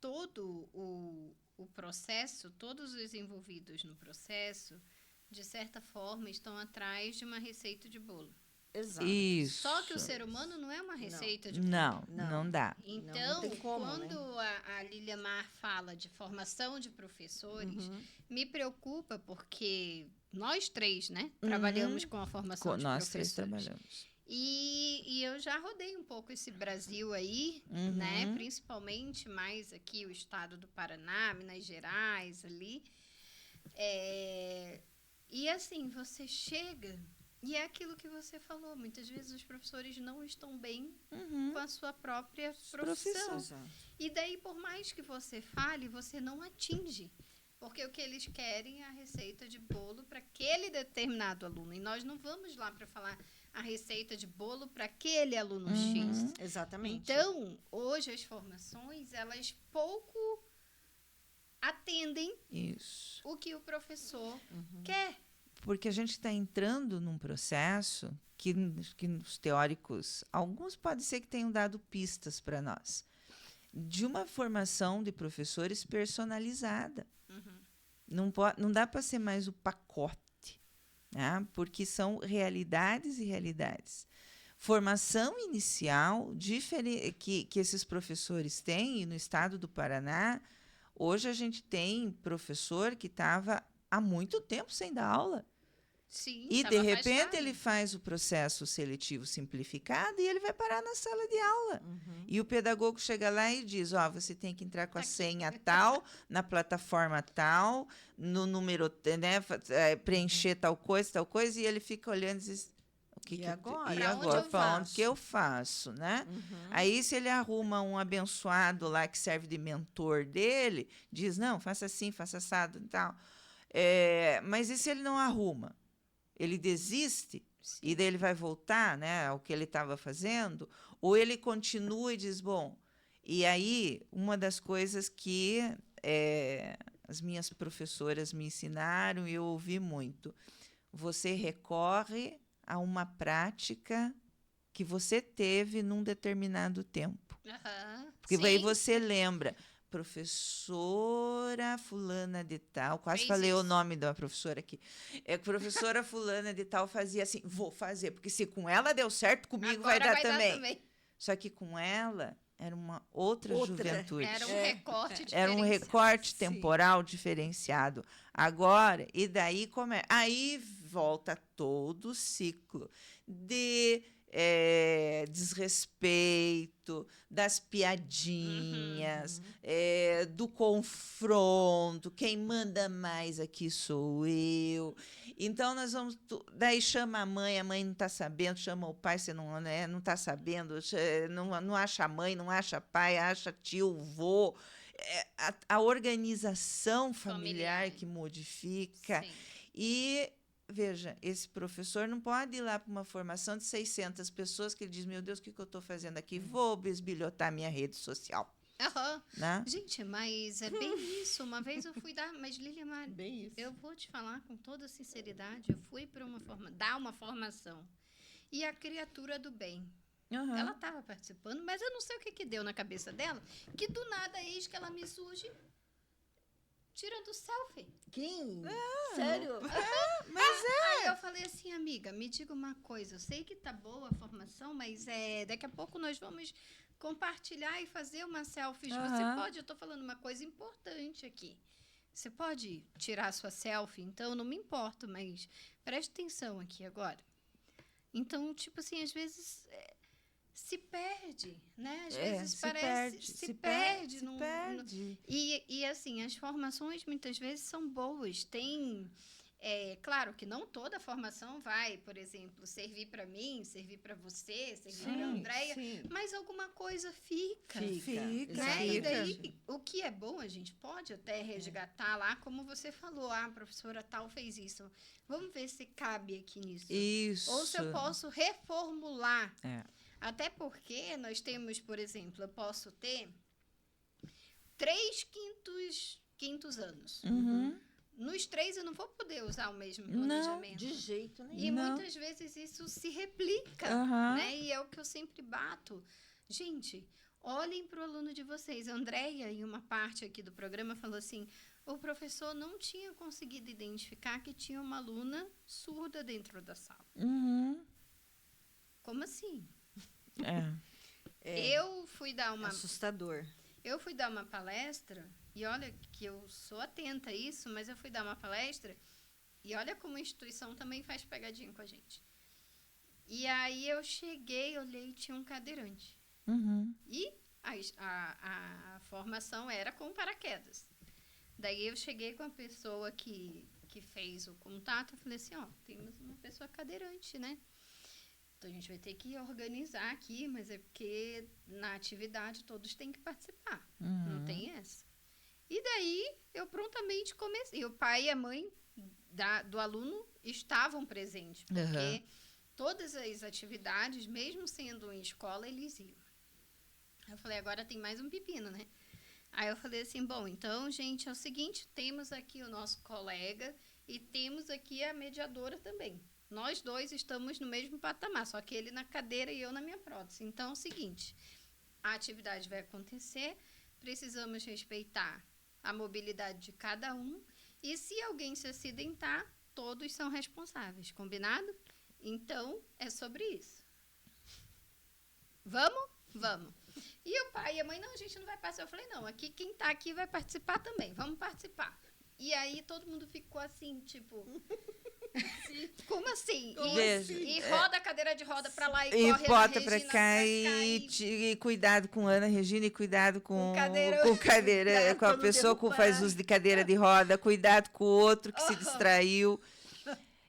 todo o processo, todos os envolvidos no processo, de certa forma, estão atrás de uma receita de bolo. Exato. Isso. Só que o ser humano não é uma receita de bolo. Não dá. Então, não tem como, quando né? a Liliamar fala de formação de professores, me preocupa porque nós três, né, trabalhamos com a formação de nós professores. Três trabalhamos. E eu já rodei um pouco esse Brasil aí, né? Principalmente mais aqui o estado do Paraná, Minas Gerais, ali. E assim, você chega E é aquilo que você falou, muitas vezes os professores não estão bem com a sua própria profissão. Exato. E daí, por mais que você fale, você não atinge. Porque o que eles querem é a receita de bolo para aquele determinado aluno. E nós não vamos lá para falar a receita de bolo para aquele aluno X. Exatamente. Então, hoje as formações, elas pouco atendem Isso. o que o professor quer. Porque a gente está entrando num processo que os teóricos, alguns pode ser que tenham dado pistas para nós, de uma formação de professores personalizada. Não dá para ser mais o pacote, né? Porque são realidades e realidades. Formação inicial que esses professores têm, e no estado do Paraná, hoje a gente tem professor que estava há muito tempo sem dar aula. Sim, E, de tava repente, afastado. ele faz o processo seletivo simplificado e ele vai parar na sala de aula. E o pedagogo chega lá e diz, você tem que entrar com a senha tal, na plataforma tal, no número, né, preencher tal coisa, e ele fica olhando e diz, E agora? Pra onde eu Pra onde faço? que eu faço, né? Aí, se ele arruma um abençoado lá que serve de mentor dele, diz, não, faça assim, faça assado e tal. Mas e se ele não arruma? Ele desiste e daí ele vai voltar, né, ao que ele estava fazendo, ou ele continua e diz, bom, e aí uma das coisas que as minhas professoras me ensinaram e eu ouvi muito, você recorre a uma prática que você teve num determinado tempo. Porque aí você lembra, professora fulana de tal, quase Fez falei o isso. nome da professora aqui. Professora fulana de tal fazia assim, vou fazer, porque se com ela deu certo, comigo Agora vai dar também. Só que com ela era uma outra juventude. Era um recorte diferenciado. Era um recorte Sim. temporal diferenciado. Agora, e daí aí volta todo o ciclo de desrespeito, das piadinhas, do confronto, quem manda mais aqui sou eu. Então, nós vamos... Daí chama a mãe não está sabendo, chama o pai, você não está sabendo, não acha mãe, não acha pai, acha tio, vô. A organização familiar que modifica. Sim. E... Veja, esse professor não pode ir lá para uma formação de 600 pessoas que ele diz, meu Deus, o que eu estou fazendo aqui? Vou bisbilhotar minha rede social. Né? Gente, mas é bem isso. Uma vez eu fui dar... Mas, Lilian, Bem isso. eu vou te falar com toda sinceridade, eu fui para dar uma formação. E a criatura do bem, ela estava participando, mas eu não sei o que deu na cabeça dela, que do nada, eis que ela me surge tirando selfie. Quem? Sério? Aí eu falei assim, amiga, me diga uma coisa. Eu sei que tá boa a formação, mas daqui a pouco nós vamos compartilhar e fazer uma selfie. Você pode? Eu tô falando uma coisa importante aqui. Você pode tirar a sua selfie? Então, não me importo, mas preste atenção aqui agora. Então, tipo assim, às vezes... se perde, né? Às vezes parece... Se perde. E, assim, as formações muitas vezes são boas. Tem... claro que não toda formação vai, por exemplo, servir para mim, servir para você, servir para a Andréia, mas alguma coisa fica. Né? E daí, o que é bom, a gente pode até resgatar lá, como você falou, a professora tal fez isso. Vamos ver se cabe aqui nisso. Isso. Ou se eu posso reformular. Até porque nós temos, por exemplo, eu posso ter 3 quintos anos. Nos 3 eu não vou poder usar o mesmo planejamento. Não, de jeito nenhum. E muitas vezes isso se replica, né? E é o que eu sempre bato. Gente, olhem para o aluno de vocês. A Andréia, em uma parte aqui do programa, falou assim, o professor não tinha conseguido identificar que tinha uma aluna surda dentro da sala. Como assim? Eu fui dar uma... Assustador. Eu fui dar uma palestra, e olha que eu sou atenta a isso, mas eu fui dar uma palestra, e olha como a instituição também faz pegadinha com a gente. E aí eu cheguei, olhei e tinha um cadeirante. E a formação era com paraquedas. Daí eu cheguei com a pessoa que que fez o contato, eu falei assim, ó, temos uma pessoa cadeirante, né? Então a gente vai ter que organizar aqui, mas é porque na atividade todos têm que participar. Não tem essa. E daí eu prontamente comecei. O pai e a mãe do aluno estavam presentes, porque todas as atividades, mesmo sendo em escola, eles iam. Eu falei, agora tem mais um pepino, né? Aí eu falei assim, bom, então, gente, é o seguinte, temos aqui o nosso colega e temos aqui a mediadora também. Nós dois estamos no mesmo patamar, só que ele na cadeira e eu na minha prótese. Então, é o seguinte, a atividade vai acontecer, precisamos respeitar a mobilidade de cada um e se alguém se acidentar, todos são responsáveis, combinado? Então, é sobre isso. Vamos? Vamos. E o pai e a mãe, não, a gente não vai participar. Eu falei, não, aqui quem tá aqui vai participar também, vamos participar. E aí todo mundo ficou assim, tipo... Como assim? E roda a cadeira de roda pra lá e corre bota a pra Regina cá e cuidado com Ana Regina e cuidado com cadeira. Com a pessoa que faz uso de cadeira de roda, cuidado com o outro que se distraiu.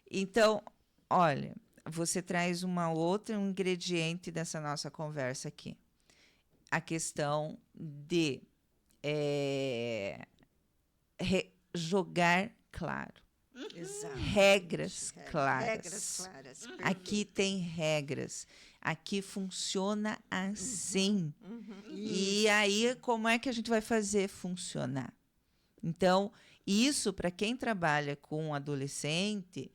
Então, olha, você traz um ingrediente dessa nossa conversa aqui. A questão de jogar claro. Exato. Regras claras. Regras claras. Aqui tem regras. Aqui funciona assim. E aí, como é que a gente vai fazer funcionar? Então, isso, para quem trabalha com adolescente,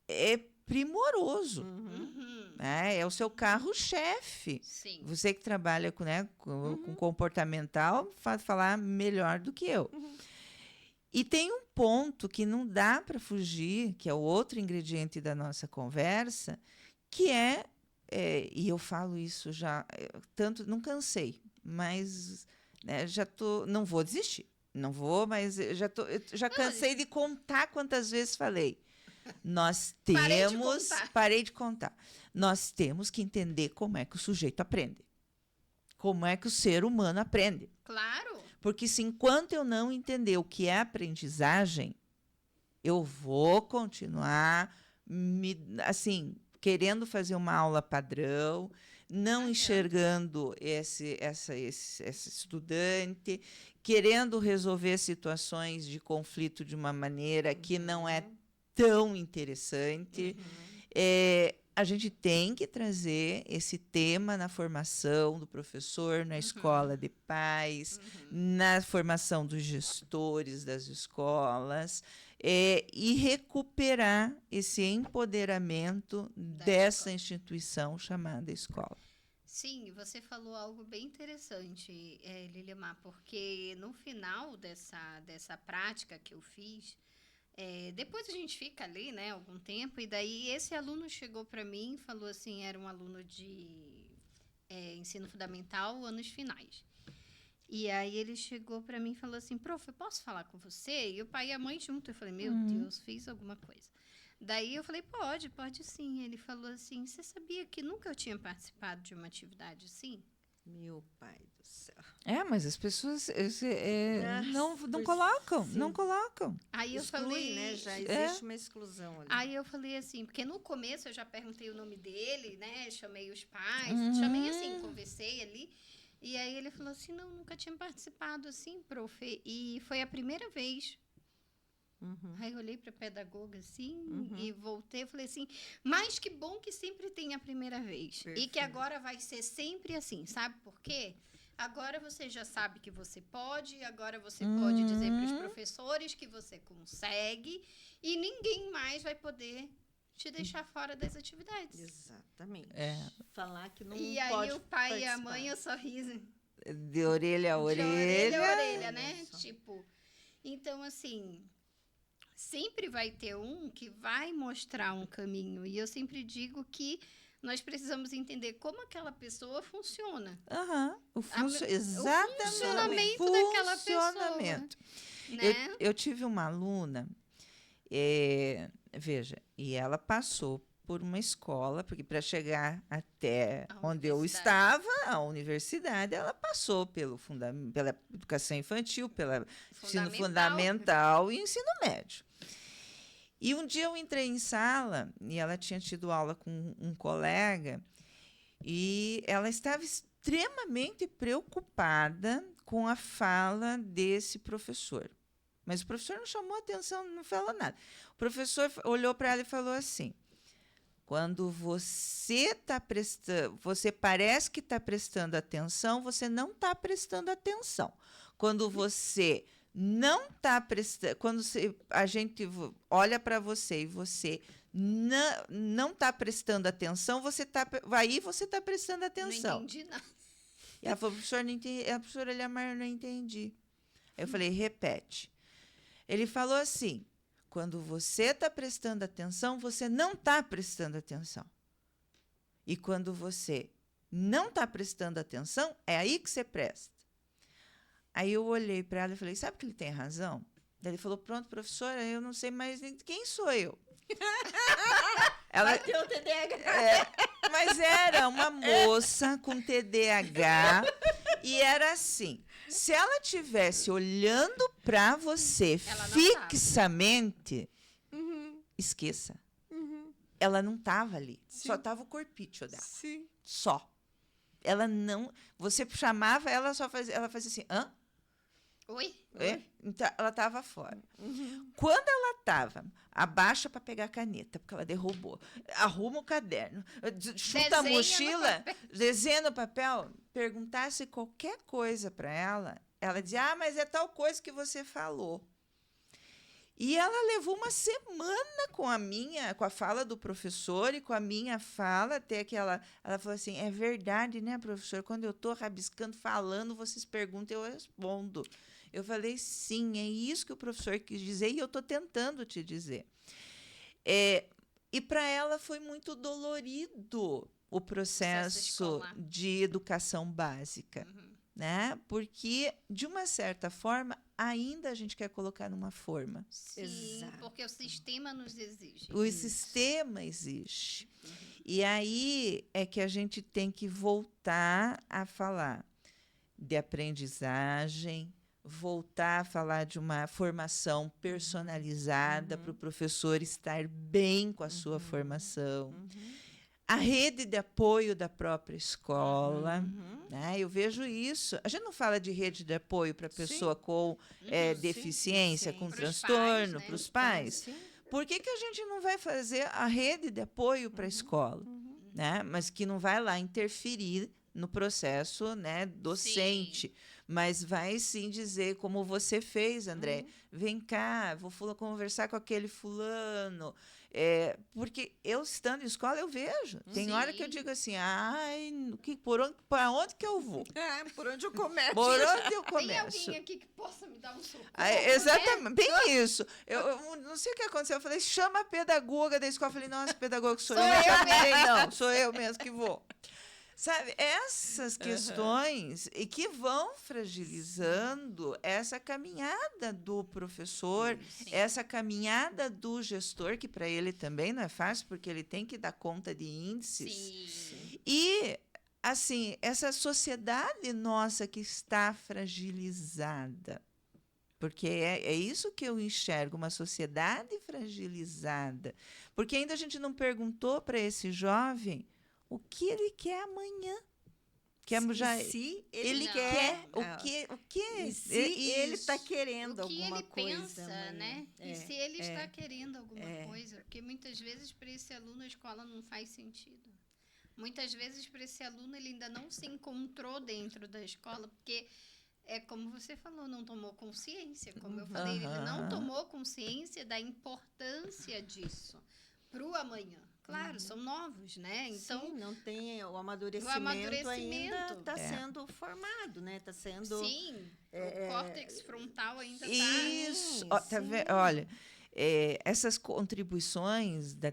é primoroso. Né? É o seu carro-chefe. Sim. Você que trabalha com comportamental, falar melhor do que eu. E tem um ponto que não dá para fugir, que é o outro ingrediente da nossa conversa, que e eu falo isso já, tanto, não cansei, mas né, não vou desistir. Não vou, mas eu já cansei de contar quantas vezes falei. Nós temos... Parei de contar. Nós temos que entender como é que o sujeito aprende. Como é que o ser humano aprende. Claro. Porque se enquanto eu não entender o que é aprendizagem, eu vou continuar querendo fazer uma aula padrão, não enxergando esse estudante, querendo resolver situações de conflito de uma maneira que não é tão interessante. A gente tem que trazer esse tema na formação do professor, na escola de pais, na formação dos gestores das escolas, e recuperar esse empoderamento dessa instituição chamada escola. Sim, você falou algo bem interessante, Lilimar, porque no final dessa prática que eu fiz, depois a gente fica ali, né, algum tempo, e daí esse aluno chegou para mim e falou assim, era um aluno de ensino fundamental, anos finais. E aí ele chegou para mim e falou assim, prof, eu posso falar com você? E o pai e a mãe junto. Eu falei, meu Deus, fiz alguma coisa. Daí eu falei, pode sim. Ele falou assim, você sabia que nunca eu tinha participado de uma atividade assim? Meu pai do céu. Mas as pessoas não colocam, sim. não colocam. Aí eu falei, né? Já existe uma exclusão ali. Aí eu falei assim, porque no começo eu já perguntei o nome dele, né? Chamei os pais, chamei assim, conversei ali. E aí ele falou assim, não, nunca tinha participado assim, prof. E foi a primeira vez. Aí eu olhei para a pedagoga assim e voltei e falei assim, mas que bom que sempre tem a primeira vez. Perfeito. E que agora vai ser sempre assim, sabe por quê? Agora você já sabe que você pode, agora você pode dizer para os professores que você consegue e ninguém mais vai poder te deixar fora das atividades. Exatamente. Falar que não pode. E aí o pai participar. e a mãe, o sorriso. De orelha a orelha. De orelha a orelha, né? Tipo, então assim, sempre vai ter um que vai mostrar um caminho. E eu sempre digo que nós precisamos entender como aquela pessoa funciona. O funcionamento daquela pessoa. Né? Eu tive uma aluna, veja, e ela passou por uma escola, porque para chegar até onde eu estava, a universidade, ela passou pela educação infantil, pelo ensino fundamental e ensino médio. E um dia eu entrei em sala e ela tinha tido aula com um colega e ela estava extremamente preocupada com a fala desse professor. Mas o professor não chamou atenção, não falou nada. O professor olhou para ela e falou assim: quando você parece que está prestando atenção, você não está prestando atenção. Quando você não está prestando, a gente olha para você e você não está prestando atenção, aí você está prestando atenção. Não entendi nada. E ela falou: professor, não entendi. A professora Eliamar, eu não entendi. Eu falei: repete. Ele falou assim: quando você está prestando atenção, você não está prestando atenção. E quando você não está prestando atenção, é aí que você presta. Aí eu olhei para ela e falei: sabe que ele tem razão? Daí ele falou: pronto, professora, eu não sei mais quem sou eu. Ela, vai ter o TDAH. Mas era uma moça com TDAH e era assim: se ela tivesse olhando para você fixamente, esqueça. Ela não estava ali. Sim. Só estava o corpício dela. Sim. Só. Ela não... Você chamava, ela fazia assim: hã? Oi? Então, ela estava fora. Quando ela estava, abaixa para pegar a caneta, porque ela derrubou. Arruma o caderno, chuta a mochila, desenha no papel. Perguntasse qualquer coisa para ela, ela dizia: mas é tal coisa que você falou. E ela levou uma semana com a fala do professor e com a minha fala, até que ela falou assim: é verdade, né, professor? Quando eu estou rabiscando, falando, vocês perguntam, eu respondo. Eu falei: sim, é isso que o professor quis dizer e eu estou tentando te dizer. E para ela foi muito dolorido o processo de educação básica. Né? Porque, de uma certa forma, ainda a gente quer colocar numa forma. Sim, exato. Porque o sistema nos exige. O sistema exige. E aí é que a gente tem que voltar a falar de aprendizagem, voltar a falar de uma formação personalizada para o professor estar bem com a sua formação. A rede de apoio da própria escola. Né? Eu vejo isso. A gente não fala de rede de apoio para a pessoa com deficiência, com transtorno, para os pais. Por que a gente não vai fazer a rede de apoio para a escola? Né? Mas que não vai lá interferir no processo, né, docente. Sim. Mas vai sim dizer, como você fez, André: vem cá, vou conversar com aquele fulano. Porque eu, estando em escola, eu vejo. Tem hora que eu digo assim: ai, para onde que eu vou? Por onde eu começo? Por onde eu começo? Tem alguém aqui que possa me dar um socorro? Exatamente, né? Bem isso. Eu não sei o que aconteceu. Eu falei: chama a pedagoga da escola. Eu falei: nossa, pedagoga sou eu. Não chamei, não. Sou eu mesmo que vou. Sabe, essas questões e que vão fragilizando essa caminhada do professor, essa caminhada do gestor, que para ele também não é fácil, porque ele tem que dar conta de índices. Sim. E, assim, essa sociedade nossa que está fragilizada. Porque é isso que eu enxergo, uma sociedade fragilizada. Porque ainda a gente não perguntou para esse jovem o que ele quer amanhã. Se ele quer. O que se ele está querendo alguma coisa. O que ele pensa, né? E se ele está querendo alguma coisa. Porque muitas vezes para esse aluno a escola não faz sentido. Muitas vezes para esse aluno ele ainda não se encontrou dentro da escola, porque como você falou, não tomou consciência. Como eu falei, ele não tomou consciência da importância disso para o amanhã. Claro, são novos, né? Então, sim, não tem o amadurecimento ainda está sendo formado, né? Está sendo... Sim, o córtex frontal ainda está... Isso, tá vendo? Olha, essas contribuições da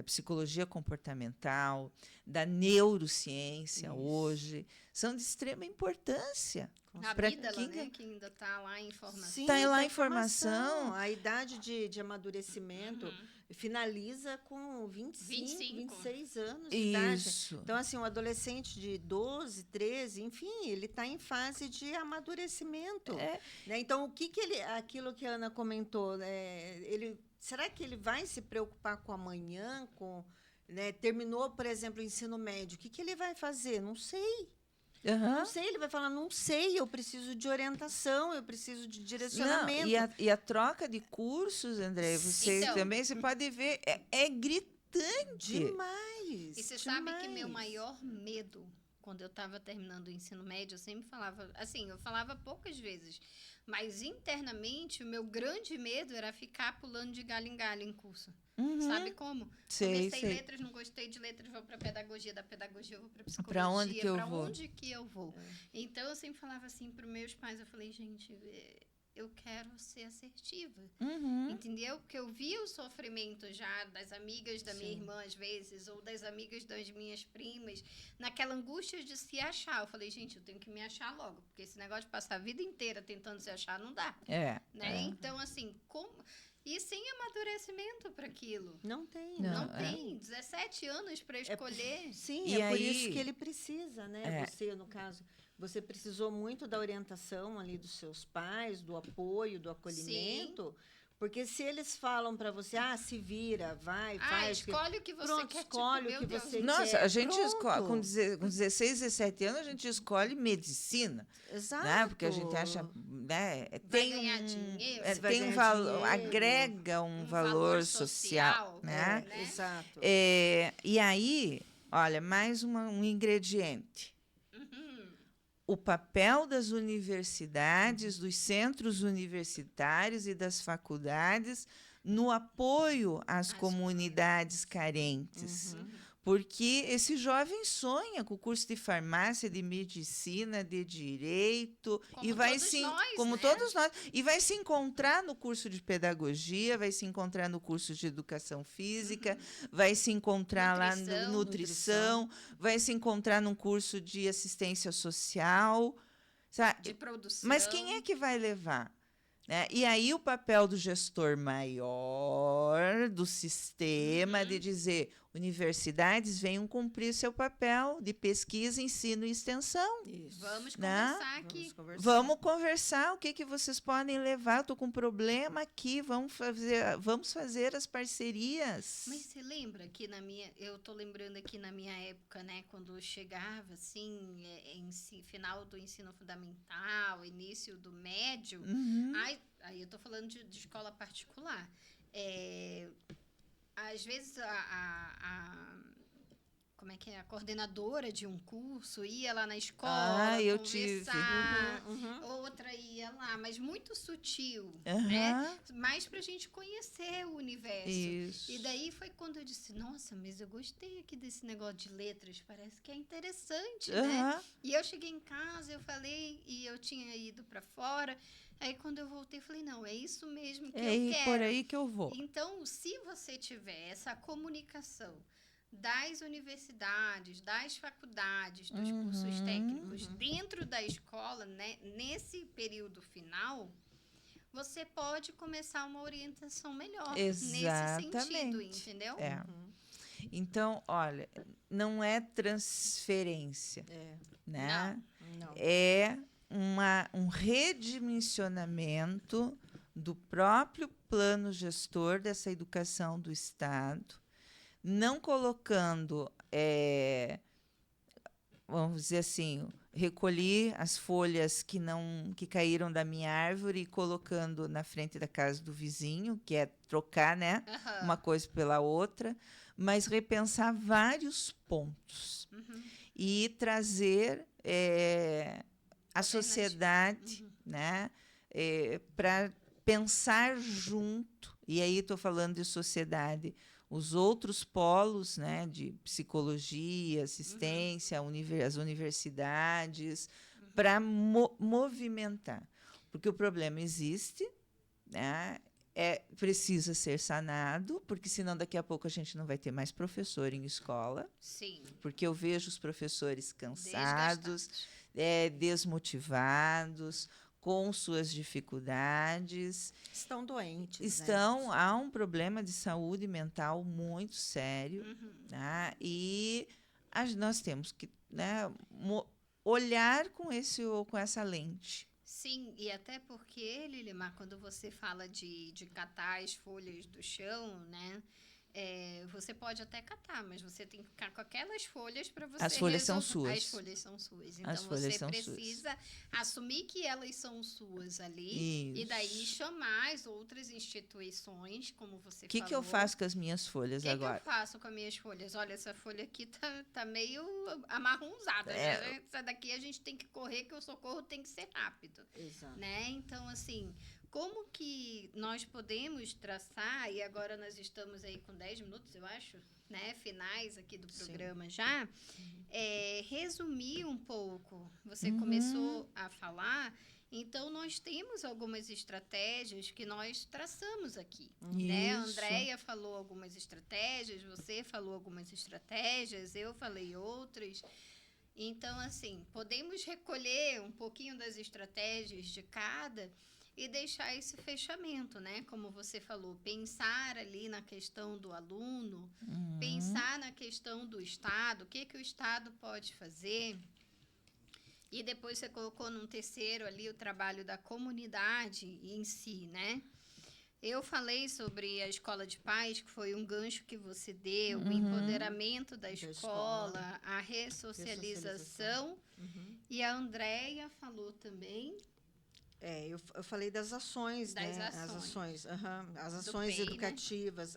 psicologia comportamental, da neurociência hoje, são de extrema importância. A vida, né, que ainda está lá em formação. Está lá em formação. A idade de amadurecimento finaliza com 26 anos de idade. Então, assim, um adolescente de 12, 13, enfim, ele está em fase de amadurecimento. Né? Então, aquilo que a Ana comentou, ele será que ele vai se preocupar com amanhã, né? Terminou, por exemplo, o ensino médio, o que, que ele vai fazer? Não sei. Aham. Não sei, ele vai falar, não sei, eu preciso de orientação, eu preciso de Não, direcionamento. e a troca de cursos, André, você Então. também você pode ver, é gritante. Demais. E você sabe que meu demais. maior medo, quando eu estava terminando o ensino médio, eu sempre falava, assim, eu falava poucas vezes, mas internamente o meu grande medo era ficar pulando de galho em galho em curso. Uhum. Sabe como? Sei, Comecei sei. letras, não gostei de letras, vou para pedagogia, da pedagogia eu vou para psicologia. Pra onde que eu pra vou? onde que eu vou? Então eu sempre falava assim para meus pais, eu falei, gente, eu quero ser assertiva. Uhum. Entendeu? Porque eu via o sofrimento já das amigas da minha Sim. irmã, às vezes, ou das amigas das minhas primas, naquela angústia de se achar. Eu falei, gente, eu tenho que me achar logo, porque esse negócio de passar a vida inteira tentando se achar não dá. É. Né? Então, assim, como. E sem amadurecimento para aquilo. Não tem. Não, Não é. tem 17 anos para escolher. Sim, E é por aí- isso que ele precisa, né? É. Você, no caso, você precisou muito da orientação ali dos seus pais, do apoio, do acolhimento. Porque se eles falam para você, se vira, vai, faz. Escolhe o que você Pronto, quer. escolhe o meu que Deus. você Nossa, quer. a gente escolhe, Pronto. com 16, 17 anos, a gente escolhe medicina, Exato. né? Porque a gente acha, né? Vai Tem ganhar um, dinheiro. Você vai tem um ganhar valor, dinheiro. agrega um valor social, né? né? Exato. E aí, olha, mais um ingrediente. Uhum. O papel das universidades, dos centros universitários e das faculdades no apoio às comunidades carentes. Porque esse jovem sonha com o curso de farmácia, de medicina, de direito, Como e vai todos nós, como né? todos nós, e vai se encontrar no curso de pedagogia, vai se encontrar no curso de educação física, vai se encontrar lá no nutrição, vai se encontrar num curso de assistência social, sabe? De produção. Mas quem é que vai levar? Né? E aí o papel do gestor maior do sistema de dizer universidades venham cumprir seu papel de pesquisa, ensino e extensão. Isso. Vamos Né? conversar aqui. Vamos conversar o que vocês podem levar. Eu estou com um problema aqui, vamos fazer as parcerias. Mas você lembra que eu tô lembrando aqui na minha época, né, quando eu chegava assim, final do ensino fundamental, início do médio, Uhum. aí eu tô falando de escola particular. Às vezes como é que é? A coordenadora de um curso ia lá na escola eu tive. conversar, outra ia lá, mas muito sutil, Aham. né? Mais pra gente conhecer o universo. Isso. E daí foi quando eu disse, nossa, mas eu gostei aqui desse negócio de letras, parece que é interessante, né? Aham. E eu cheguei em casa, eu falei, e eu tinha ido pra fora, aí quando eu voltei, eu falei, não, é isso mesmo que eu quero. Por aí que eu vou. Então, se você tiver essa comunicação das universidades, das faculdades, dos cursos técnicos dentro da escola, né, nesse período final, você pode começar uma orientação melhor nesse sentido, Exatamente. entendeu? É. Então, olha, não é transferência, né? Não. É um redimensionamento do próprio plano gestor dessa educação do Estado, não colocando, vamos dizer assim, recolhi as folhas que caíram da minha árvore e colocando na frente da casa do vizinho, que é trocar, né, uma coisa pela outra, mas repensar vários pontos e trazer a sociedade, né, para pensar junto. E aí estou falando de sociedade, os outros polos, né, de psicologia, assistência, as universidades, para movimentar. Porque o problema existe, né, precisa ser sanado, porque senão daqui a pouco a gente não vai ter mais professor em escola. Sim. Porque eu vejo os professores cansados, desmotivados, com suas dificuldades. Estão doentes. Há um problema de saúde mental muito sério, né? E nós temos que, né, olhar com essa lente. Sim, e até porque, Lilimar, quando você fala de catar as folhas do chão, né? Você pode até catar, mas você tem que ficar com aquelas folhas para você As folhas são resolver. As suas. folhas são suas. As Então folhas você são suas. precisa assumir que elas são suas ali e daí Isso. chamar as outras instituições, como você O que falou. que eu faço com as minhas folhas O que eu agora? faço com as minhas folhas? Olha, essa folha aqui tá meio amarronzada. É. Essa daqui a gente tem que correr, que o socorro tem que ser rápido. Exato. Né? Então, assim, como que nós podemos traçar, e agora nós estamos aí com 10 minutos, eu acho, né? Finais aqui do programa já, resumir um pouco. Você começou a falar, então nós temos algumas estratégias que nós traçamos aqui. Né? A Isso. Andréia falou algumas estratégias, você falou algumas estratégias, eu falei outras. Então, assim, podemos recolher um pouquinho das estratégias de cada e deixar esse fechamento, né? Como você falou, pensar ali na questão do aluno, pensar na questão do Estado, o que o Estado pode fazer. E depois você colocou num terceiro ali o trabalho da comunidade em si, né? Eu falei sobre a escola de paz, que foi um gancho que você deu, o empoderamento da escola, a ressocialização. E a Andréia falou também Eu falei das ações, das né? ações. As ações, as Do ações PEI, né? educativas,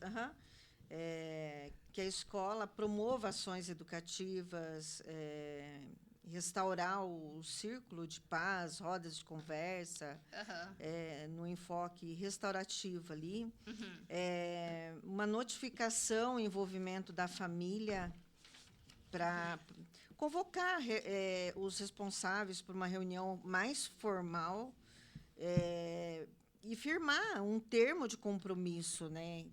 que a escola promova ações educativas, restaurar o círculo de paz, rodas de conversa, no enfoque restaurativo ali, uma notificação, envolvimento da família para convocar os responsáveis para uma reunião mais formal e firmar um termo de compromisso, né?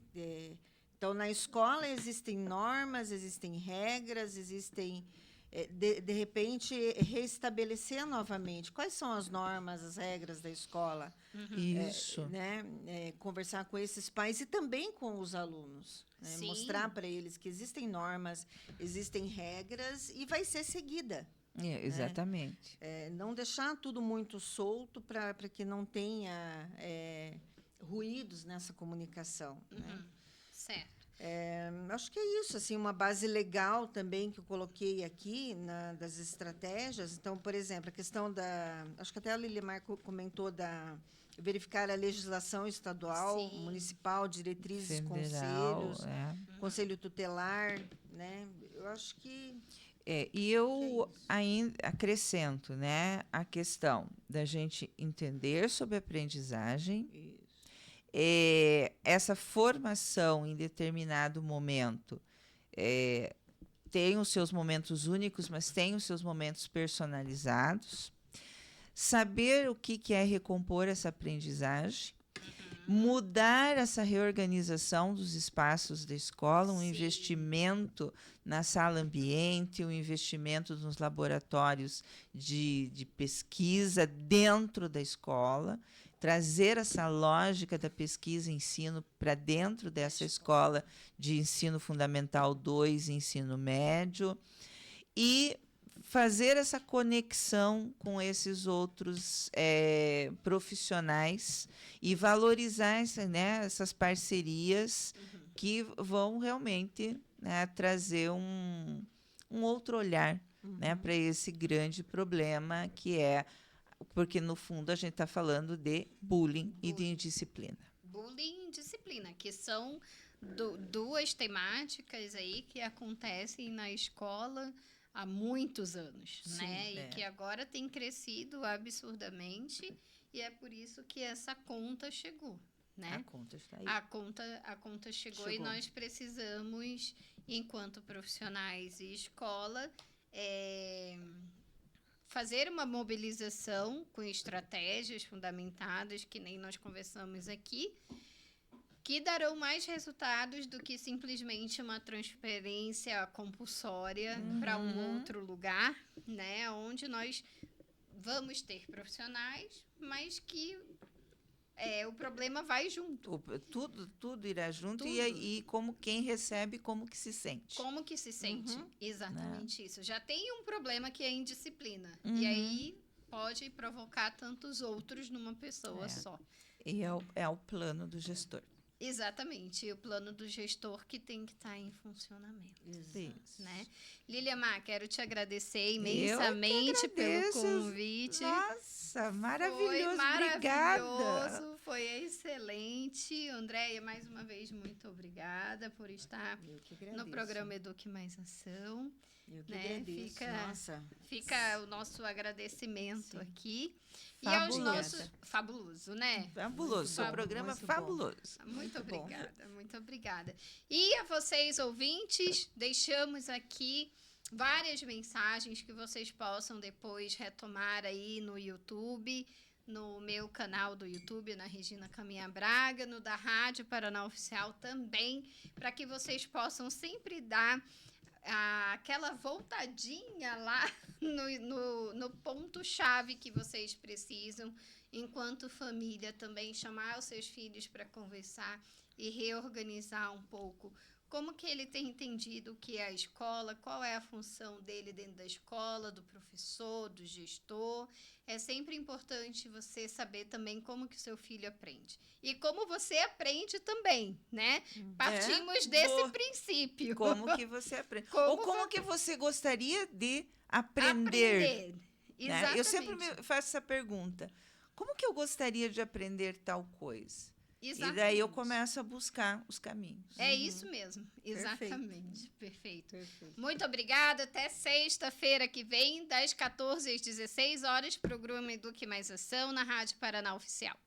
Então, na escola existem normas, existem regras, existem de repente reestabelecer novamente quais são as normas, as regras da escola, Isso. né? Conversar com esses pais e também com os alunos, né? Mostrar para eles que existem normas, existem regras e vai ser seguida. Exatamente. Não deixar tudo muito solto para que não tenha ruídos nessa comunicação. Né? Certo. Acho que é isso, assim, uma base legal também que eu coloquei aqui das estratégias. Então, por exemplo, a questão acho que até a Lilimar comentou verificar a legislação estadual, municipal, diretrizes, Federal, conselhos, conselho tutelar, né? Eu acho que e eu ainda acrescento, né, a questão da gente entender sobre aprendizagem. Essa formação em determinado momento tem os seus momentos únicos, mas tem os seus momentos personalizados. Saber o que é recompor essa aprendizagem, mudar essa reorganização dos espaços da escola, um investimento na sala ambiente, um investimento nos laboratórios de pesquisa dentro da escola, trazer essa lógica da pesquisa e ensino para dentro dessa escola de ensino fundamental 2 e ensino médio, e fazer essa conexão com esses outros profissionais e valorizar essas parcerias que vão realmente trazer um outro olhar para esse grande problema que porque, no fundo, a gente está falando de bullying e de indisciplina. Bullying e indisciplina, que são duas temáticas aí que acontecem na escola há muitos anos, né? E que agora tem crescido absurdamente, e é por isso que essa conta chegou, né? A conta está aí. A conta chegou e nós precisamos, enquanto profissionais e escola, fazer uma mobilização com estratégias fundamentadas, que nem nós conversamos aqui, que darão mais resultados do que simplesmente uma transferência compulsória para um outro lugar, né? Onde nós vamos ter profissionais, mas que o problema vai junto. Tudo irá junto. E como quem recebe, como que se sente. Como que se sente, exatamente isso. Já tem um problema que é a indisciplina. E aí pode provocar tantos outros numa pessoa só. E é o plano do gestor. Exatamente, e o plano do gestor que tem que estar em funcionamento. Isso. Né? Liliamar, quero te agradecer imensamente pelo convite. Nossa, maravilhoso, Foi obrigada. maravilhoso, foi excelente. Andréia, mais uma vez, muito obrigada por estar no programa Eduque Mais Ação. Eu que né? agradeço. Fica o nosso agradecimento aqui. Fabuloso. E aos nossos... Fabuloso, né? Fabuloso, seu programa muito fabuloso. Muito obrigada, muito obrigada. E a vocês, ouvintes, deixamos aqui várias mensagens que vocês possam depois retomar aí no YouTube, no meu canal do YouTube, na Regina Caminha Braga, no da Rádio Paraná Oficial também, para que vocês possam sempre dar aquela voltadinha lá no ponto-chave que vocês precisam, enquanto família, também chamar os seus filhos para conversar e reorganizar um pouco como que ele tem entendido o que é a escola, qual é a função dele dentro da escola, do professor, do gestor. É sempre importante você saber também como que o seu filho aprende. E como você aprende também, né? Partimos desse princípio. Como que você aprende? Ou como que você gostaria de aprender? Exatamente. Eu sempre me faço essa pergunta. Como que eu gostaria de aprender tal coisa? Exatamente. E daí eu começo a buscar os caminhos. É isso mesmo. Exatamente. Perfeito. Muito obrigada. Até sexta-feira que vem, das 14 às 16 horas, programa Eduque Mais Ação na Rádio Paraná Oficial.